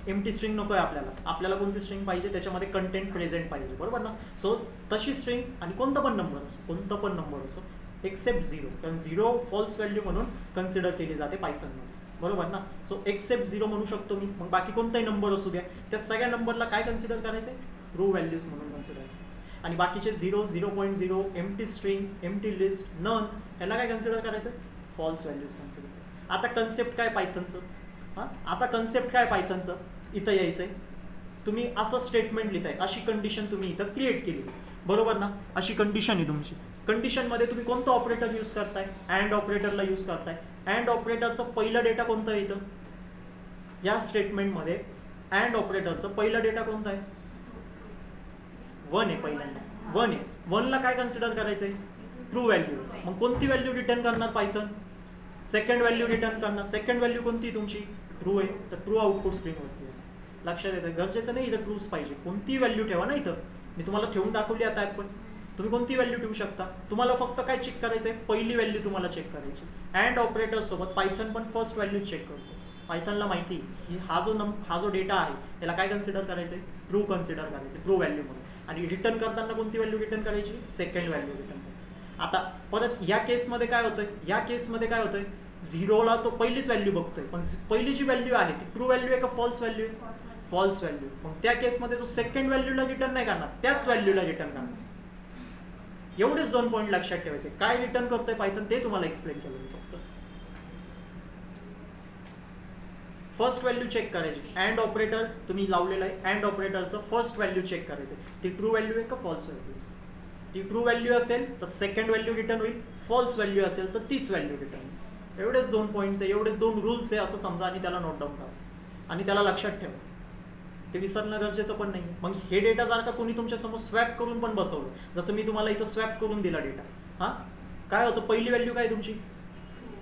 एम्प्टी स्ट्रिंग नको आहे आपल्याला. आपल्याला कोणती स्ट्रिंग पाहिजे, त्याच्यामध्ये कंटेंट प्रेझेंट पाहिजे, बरोबर ना. सो तशी स्ट्रिंग, आणि कोणता पण नंबर असो एक्सेप्ट 0, कारण 0 फॉल्स व्हॅल्यू म्हणून कन्सिडर केली जाते पायथनमध्ये, बरोबर ना. सो एक्सेप्ट 0 म्हणू शकतो मी. मग बाकी कोणताही नंबर असू द्या, त्या सगळ्या नंबरला काय कन्सिडर करायचं आहे, ट्रू व्हॅल्यूज म्हणून कन्सिडर करायचं. आणि बाकीचे 0, 0.0, empty string, empty list, none, ह्याला काय कन्सिडर करायचं, फॉल्स व्हॅल्यूज कन्सिडर करायचं. आता कन्सेप्ट काय पायथनचं, इथं यायचं आहे. तुम्ही असं स्टेटमेंट लिहिताय, अशी कंडिशन तुम्ही इथं क्रिएट केली, बरोबर ना. अशी कंडिशन आहे तुमची. कंडिशनमध्ये तुम्ही कोणतं ऑपरेटर यूज करताय, अँड ऑपरेटरला यूज करताय. अँड ऑपरेटरचं पहिलं डेटा कोणतं आहे इथं, या स्टेटमेंटमध्ये अँड ऑपरेटरचं पहिलं डेटा कोणतं आहे, 1 आहे. पहिल्यांदा 1 आहे. 1ला काय कन्सिडर करायचं आहे, ट्रू व्हॅल्यू. मग कोणती व्हॅल्यू रिटर्न करणार पायथन, सेकंड व्हॅल्यू रिटर्न करणार. सेकंड व्हॅल्यू कोणती तुमची, ट्रू आहे, तर ट्रू आउटपुट स्ट्रिंगवरती आहे. लक्षात येतं, गरजेचं नाही इथं ट्रूच पाहिजे, कोणती व्हॅल्यू ठेवा ना. इथं मी तुम्हाला ठेवून दाखवली आता पण तुम्ही कोणती व्हॅल्यू ठेवू शकता. तुम्हाला फक्त काय चेक करायचं आहे, पहिली व्हॅल्यू तुम्हाला चेक करायची. अँड ऑपरेटर सोबत पायथन पण फर्स्ट व्हॅल्यू चेक करतो. पायथनला माहिती की हा जो डेटा आहे त्याला काय कन्सिडर करायचं आहे, ट्रू कन्सिडर करायचं, ट्रू व्हॅल्यू म्हणून. आणि रिटर्न करताना कोणती व्हॅल्यू रिटर्न करायची, सेकंड व्हॅल्यू रिटर्न करायची. आता परत या केसमध्ये काय होतंय, 0ला तो पहिलीच व्हॅल्यू बघतोय, पण पहिली जी व्हॅल्यू आहे ती ट्रू व्हॅल्यू आहे का फॉल्स व्हॅल्यू, फॉल्स व्हॅल्यू. मग त्या केसमध्ये तो सेकंड व्हॅल्यूला रिटर्न नाही करणार, त्याच व्हॅल्यूला रिटर्न करणार. एवढेच 2 पॉईंट लक्षात ठेवायचे. काय रिटर्न करतोय पायथन ते तुम्हाला एक्सप्लेन केलं फक्त. फर्स्ट व्हॅल्यू चेक करायची. अँड ऑपरेटर तुम्ही लावलेलं आहे, अँड ऑपरेटरचं फर्स्ट व्हॅल्यू चेक करायचं, ती ट्रू व्हॅल्यू आहे का फॉल्स व्हॅल्यू. ती ट्रू व्हॅल्यू असेल तर सेकंड व्हॅल्यू रिटर्न होईल, फॉल्स व्हॅल्यू असेल तर तीच व्हॅल्यू रिटर्न होईल. एवढेच 2 पॉईंट्स आहे, एवढेच 2 रूल्स आहे असं समजा, आणि त्याला नोट डाऊन करा आणि त्याला लक्षात ठेवा. ते विसरणं गरजेचं पण नाही. मग हे डेटा जर का कोणी तुमच्यासमोर स्वॅप करून पण बसवलं, जसं मी तुम्हाला इथं स्वॅप करून दिला डेटा, हां काय होतं, पहिली व्हॅल्यू काय तुमची,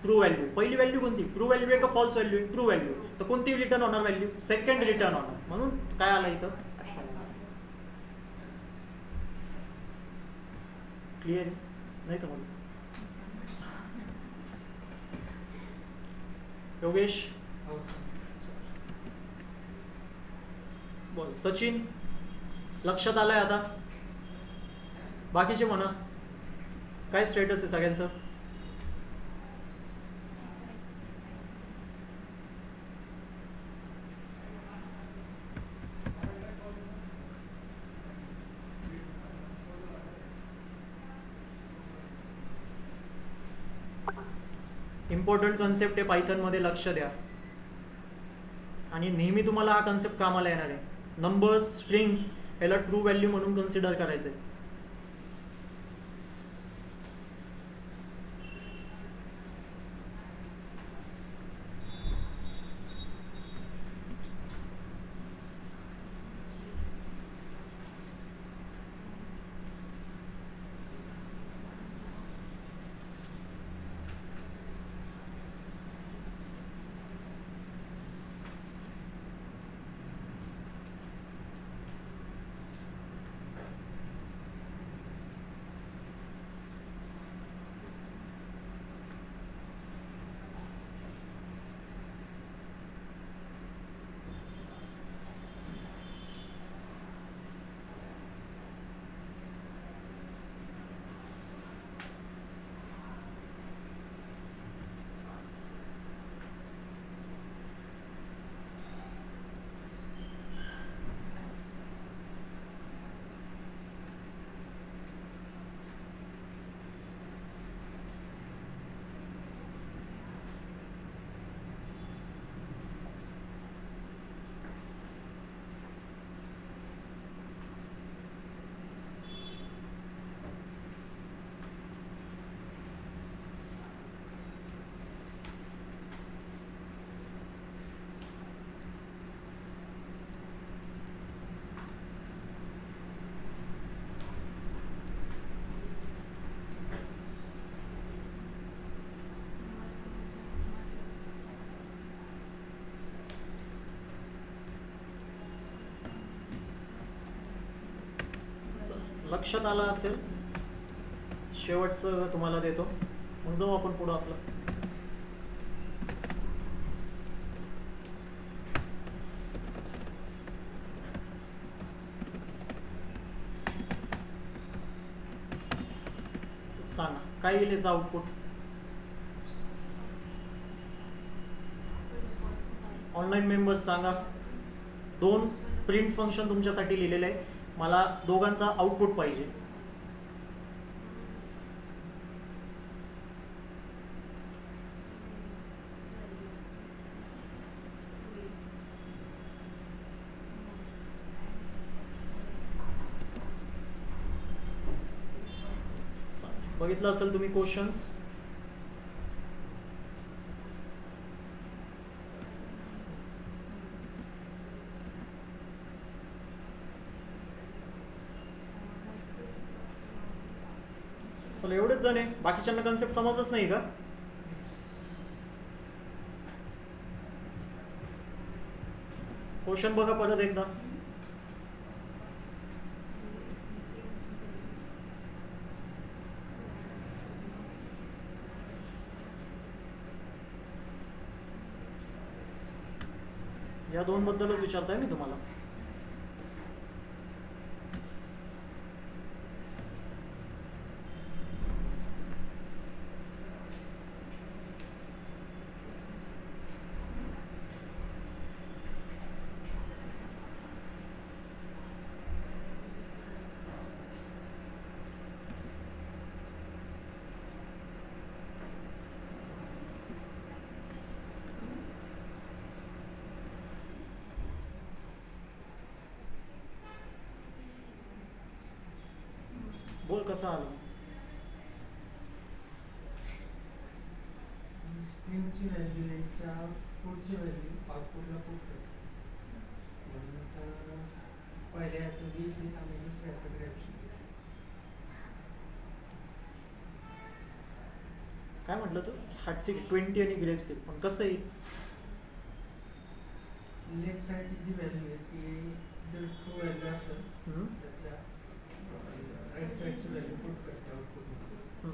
ट्रू व्हॅल्यू. पहिली व्हॅल्यू कोणती, ट्रू व्हॅल्यू आहे का फॉल्स व्हॅल्यू आहे, ट्रू व्हॅल्यू. तर कोणती रिटर्न होणार व्हॅल्यू, सेकंड रिटर्न होणार. म्हणून काय आलं इथं, क्लिअर नाही समजलं. योगेश बोल. सचिन लक्षात आलंय आता, बाकीचे म्हणा काय स्टेटस आहे सगळ्यांचं. इम्पॉर्टंट कन्सेप्ट आहे पायथनमध्ये, लक्ष द्या. आणि नेहमी तुम्हाला हा कन्सेप्ट कामाला येणार आहे. नंबर्स, स्ट्रिंग्स याला ट्रू व्हॅल्यू म्हणून कन्सिडर करायचं आहे. लक्षात आलं असेल, शेवटचं तुम्हाला देतो, मग जाऊ आपण पुढं आपलं. सांगा काय येईल याचं आउटपुट. ऑनलाईन मेंबर्स सांगा. 2 प्रिंट फंक्शन तुमच्यासाठी लिहिलेले आहे, मला दोघांचा आउटपुट पाहिजे. बघितलं असेल तुम्ही क्वेश्चन्स. चला एवढेच जण आहे, बाकीच्यांना कन्सेप्ट समजच नाही का? क्वेश्चन बघा परत एकदा. या 2 बद्दलच विचारताय मी तुम्हाला. बोल कसं आलं. स्ट्रिंगची व्हॅल्यू यांच्या पुढची व्हॅल्यू आउटपुटला पुट करते. म्हणून पहिल्या ह्याचं 20 लिहित आणि दुसऱ्या ह्याचं ग्रॅप्स. काय म्हटलं तू? हार्टची 20 आणि ग्रेप्स येईल, पण कसं येईल? लेफ्ट साईडची जी व्हॅल्यू आहे ती जर ट्रू व्हॅल्यू असेल त्याच्या राईट साईडची व्हॅल्यू पुट करते आउटपुटमध्ये.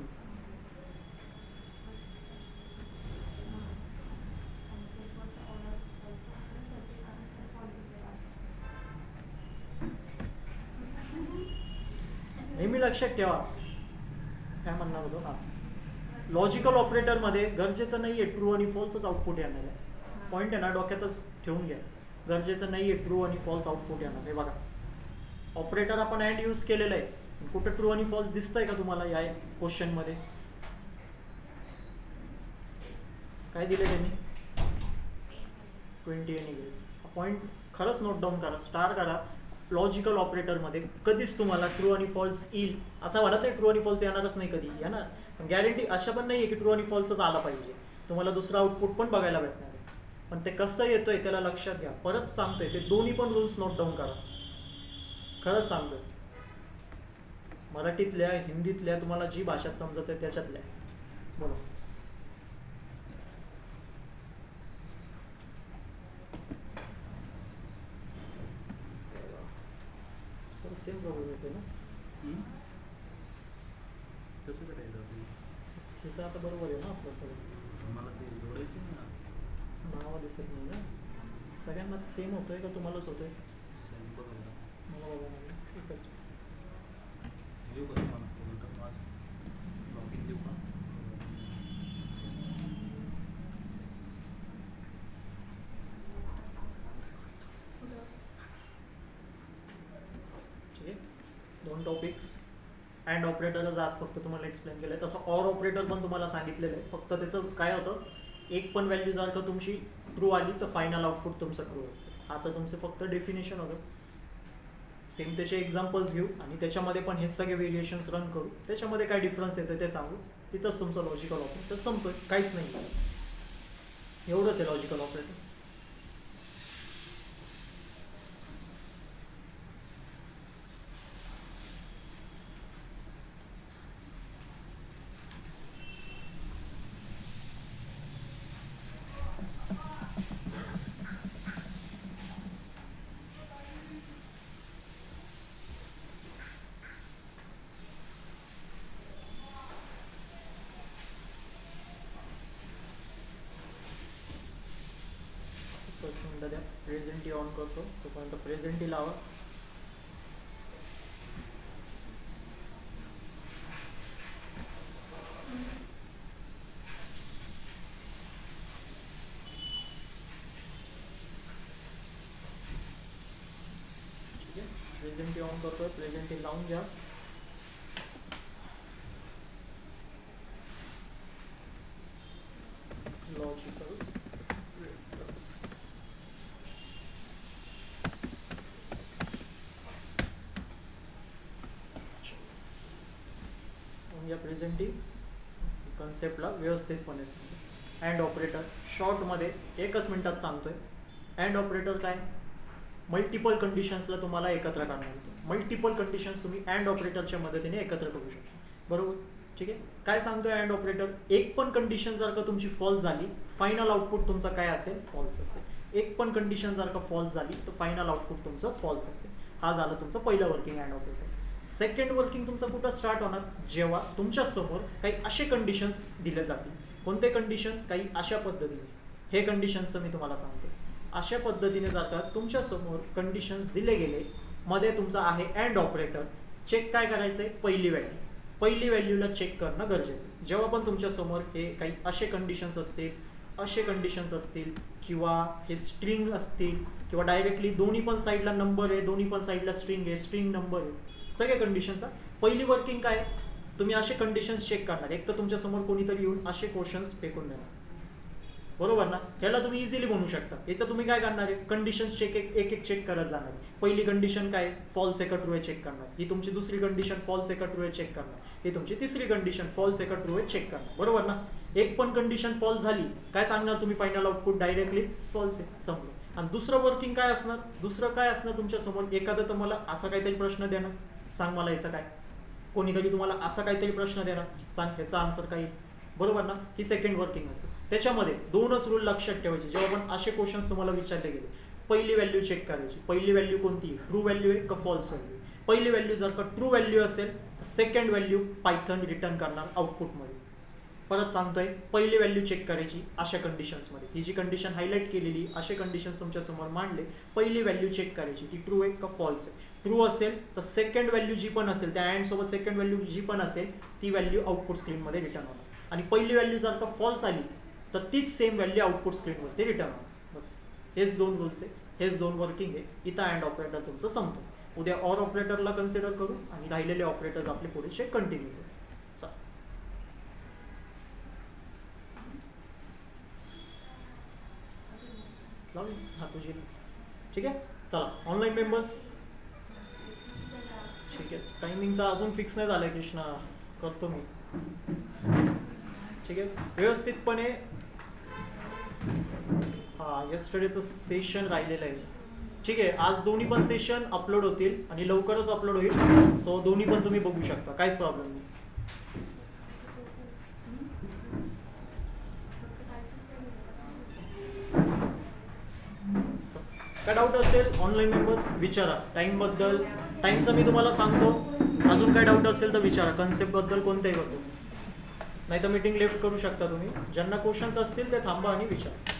नेहमी लक्षात ठेवा. काय म्हणणार होतो? हां, लॉजिकल ऑपरेटरमध्ये गरजेचं नाही आहे ट्रू आणि फॉल्सच आउटपुट येणार आहे. पॉईंट आहे ना, डोक्यातच ठेवून घ्या. गरजेचं नाही आहे ट्रू आणि फॉल्स आउटपुट येणार आहे. बघा ऑपरेटर आपण अँड यूज केलेलं आहे, कुठं ट्रू आणि फॉल्स दिसतंय का तुम्हाला या क्वेश्चनमध्ये? काय दिलं त्यांनी? 20 आणि ग्रेप्स. हा पॉईंट खरंच नोट डाऊन करा, स्टार करा. लॉजिकल ऑपरेटरमध्ये कधीच तुम्हाला ट्रू आणि फॉल्स येईल असं वाटत नाही. ट्रू आणि फॉल्स येणारच नाही कधी, या ना. गॅरंटी अशा पण नाही आहे की ट्रू आणि फॉल्सच आला पाहिजे. तुम्हाला दुसरा आउटपुट पण बघायला भेटणार आहे, पण ते कसं येतोय त्याला लक्षात घ्या. परत सांगतोय, ते दोन्ही पण रूल्स नोट डाऊन करा. खरंच सांगतोय, मराठीतल्या हिंदीतल्या तुम्हाला जी भाषा समजत आहे त्याच्यातल्या. बोला. सेम प्रॉब्लेम येते ना. कसं करायचं? तिथं आता बरोबर आहे ना आपलं सगळं. मला ते जोडायचे ना, नावं दिसत नाही ना. सगळ्यांना सेम होतोय का तुम्हालाच होतोय? बघा मला बघा ना, एकच. देऊ का तुम्हाला माझं लॉगिन देऊ का? ठीक आहे. 2 टॉपिक्स. अँड ऑपरेटरच आज फक्त तुम्हाला एक्सप्लेन केलं आहे. तसं ऑर ऑपरेटर पण तुम्हाला सांगितलेलं आहे. फक्त त्याचं काय होतं, एक पण व्हॅल्यू जर का तुमची ट्रू आली तर फायनल आउटपुट तुमचं ट्रू असेल. आता तुमचं फक्त डेफिनेशन होतं. सेम त्याचे एक्झाम्पल्स घेऊ आणि त्याच्यामध्ये पण हे सगळे व्हेरिएशन्स रन करू. त्याच्यामध्ये काय डिफरन्स येतं ते सांगू. तिथंच तुमचं लॉजिकल ऑपरेटर संपतोय. काहीच नाही, एवढंच आहे लॉजिकल ऑपरेटर. मिनटं द्या, प्रेझेंटी ऑन करतो, तोपर्यंत प्रेझेंटी लावा. ठीक आहे, प्रेझेंटी ऑन करतोय, प्रेझेंटी लावून घ्या. Logical vectors. या प्रेझेंटी कन्सेप्टला व्यवस्थितपणे सांगतो. अँड ऑपरेटर शॉर्टमध्ये एकच मिनिटात सांगतोय. अँड ऑपरेटर काय, मल्टिपल कंडिशन्सला तुम्हाला एकत्र करणार होतो. मल्टिपल कंडिशन्स तुम्ही अँड ऑपरेटरच्या मदतीने एकत्र करू शकता, बरोबर. ठीक आहे, काय सांगतोय अँड ऑपरेटर, एक पण कंडिशन जर का तुमची फॉल्स झाली, फायनल आउटपुट तुमचा काय असेल, फॉल्स असेल. एक पण कंडिशन जर का फॉल्स झाली तर फायनल आउटपुट तुमचं फॉल्स असेल. हा झालं तुमचं पहिलं working and operator. Second working तुमचं कुठं स्टार्ट होणार, जेव्हा तुमच्या समोर काही असे कंडिशन्स दिले जातील. कोणते कंडिशन्स, काही अशा पद्धतीने. हे कंडिशन्सचं मी तुम्हाला सांगतो. अशा पद्धतीने जर का तुमच्या समोर कंडिशन्स दिले गेले, मध्ये तुमचा आहे अँड ऑपरेटर. चेक काय करायचंय, पहिली व्हॅल्यू. पहिली व्हॅल्यूला चेक करणं गरजेचं आहे. जेव्हा पण तुमच्या समोर हे काही असे कंडिशन्स असतील, किंवा हे स्ट्रिंग असतील, किंवा डायरेक्टली दोन्ही पण साईडला नंबर आहे, दोन्ही पण साईडला स्ट्रिंग आहे, स्ट्रिंग नंबर आहे, सगळ्या कंडिशनचा पहिली वर्किंग काय, तुम्ही असे कंडिशन्स चेक करणार. एक तर तुमच्या समोर कोणीतरी येऊन असे क्वेश्चन्स फेकून देणार, बरोबर ना. ह्याला तुम्ही इझिली म्हणू शकता. एक तर तुम्ही काय करणार आहे, कंडिशन्स चेक एक चेक करत जाणार. पहिली कंडिशन काय, फॉल्स आहे का ट्रू आहे चेक करणार. ही तुमची दुसरी कंडिशन, फॉल्स आहे का ट्रू आहे चेक करणार. ही तुमची तिसरी कंडिशन, फॉल्स आहे का ट्रू आहे चेक करणार, बरोबर ना. एक पण कंडिशन फॉल्स झाली, काय सांगणार तुम्ही, फायनल आउटपुट डायरेक्टली फॉल्स आहे, संपलं. आणि दुसरं वर्किंग काय असणार, दुसरं काय असणार तुमच्या समोर, एखादं तर मला असा काहीतरी प्रश्न देणार, सांग मला याचं काय. कोणीतरी तुम्हाला असा काहीतरी प्रश्न देणार, सांग ह्याचा आन्सर काय, बरोबर ना. ही सेकंड वर्किंग असेल. त्याच्यामध्ये दोनच रूल लक्षात ठेवायचे. जेव्हा पण असे क्वेश्चन्स तुम्हाला विचारले गेले, पहिली व्हॅल्यू चेक करायची. पहिली व्हॅल्यू कोणती, ट्रू व्हॅल्यू आहे का फॉल्स व्हॅल्यू. पहिली व्हॅल्यू जर का ट्रू व्हॅल्यू असेल तर सेकंड व्हॅल्यू पायथन रिटर्न करणार आउटपुटमध्ये. परत सांगतोय, पहिली व्हॅल्यू चेक करायची अशा कंडिशन्समध्ये. ही जी कंडिशन हायलाईट केलेली, असे कंडिशन्स तुमच्या समोर मांडले, पहिली व्हॅल्यू चेक करायची ती ट्रू आहे का फॉल्स आहे. ट्रू असेल तर सेकंड व्हॅल्यू जी पण असेल, त्या अँड सोबत सेकंड व्हॅल्यू जी पण असेल ती व्हॅल्यू आउटपुट स्क्रीनमध्ये रिटर्न होणार. आणि पहिली व्हॅल्यू जर का फॉल्स आली तर तीच सेम व्हॅल्यू आउटपुट स्क्रीनवरती रिटर्न होणार. बस हेच दोन रूल्स आहे, हेच दोन वर्किंग आहे. इथं अँड ऑपरेटर तुमचं संपतं. उद्या ऑर ऑपरेटरला कन्सिडर करू आणि राहिलेले ऑपरेटर्स आपले पुढे कंटिन्यू करू. लावली हा तुझी, ठीक आहे. चला ऑनलाईन मेंबर्स, ठीक आहे. टायमिंगचा अजून फिक्स नाही झालं आहे कृष्णा, करतो मी, ठीक आहे व्यवस्थितपणे. हां, यस्टरडेचं सेशन राहिलेलं आहे, ठीक आहे. आज दोन्ही पण सेशन अपलोड होतील आणि लवकरच अपलोड होईल. सो दोन्ही पण तुम्ही बघू शकता, काहीच प्रॉब्लेम नाही. काय डाऊट असेल ऑनलाईन मेंबर्स विचारा. टाईमबद्दल, टाईमचं मी तुम्हाला सांगतो. अजून काय डाऊट असेल तर विचारा, कन्सेप्टबद्दल कोणत्याही बद्दल. नाही तर मीटिंग लेफ्ट करू शकता तुम्ही. ज्यांना क्वेश्चन्स असतील ते थांबा आणि विचारा.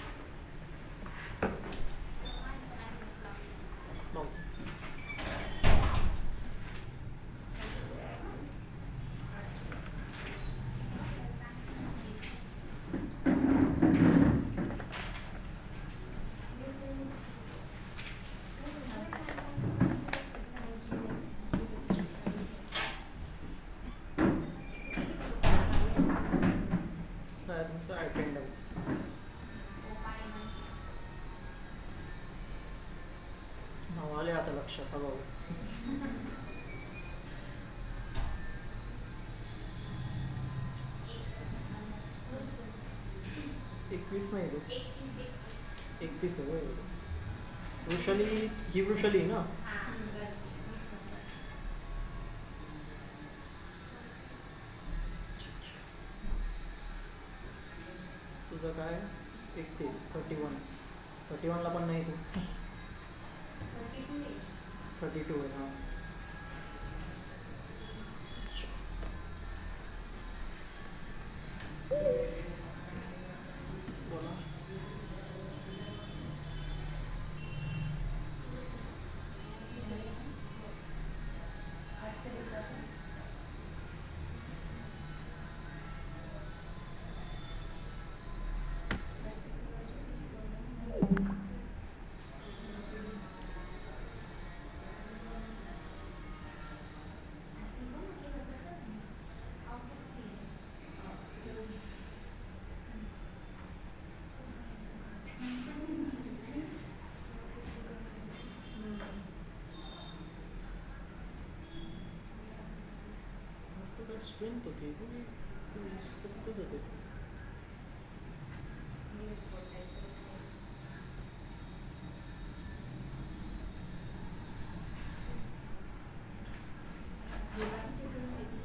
तुमचं अटेंडन्स नाव आले आता लक्षात. हवं 21 नाही रे, 31 आहे. वृषाली, ही वृषाली आहे ना. तुझं काय 31, 31ला पण नाही तू. 32 आहे. हां बोला. स्ट्रेंथ होती तिथेच होते. हे बाकीचे सगळे माहिती.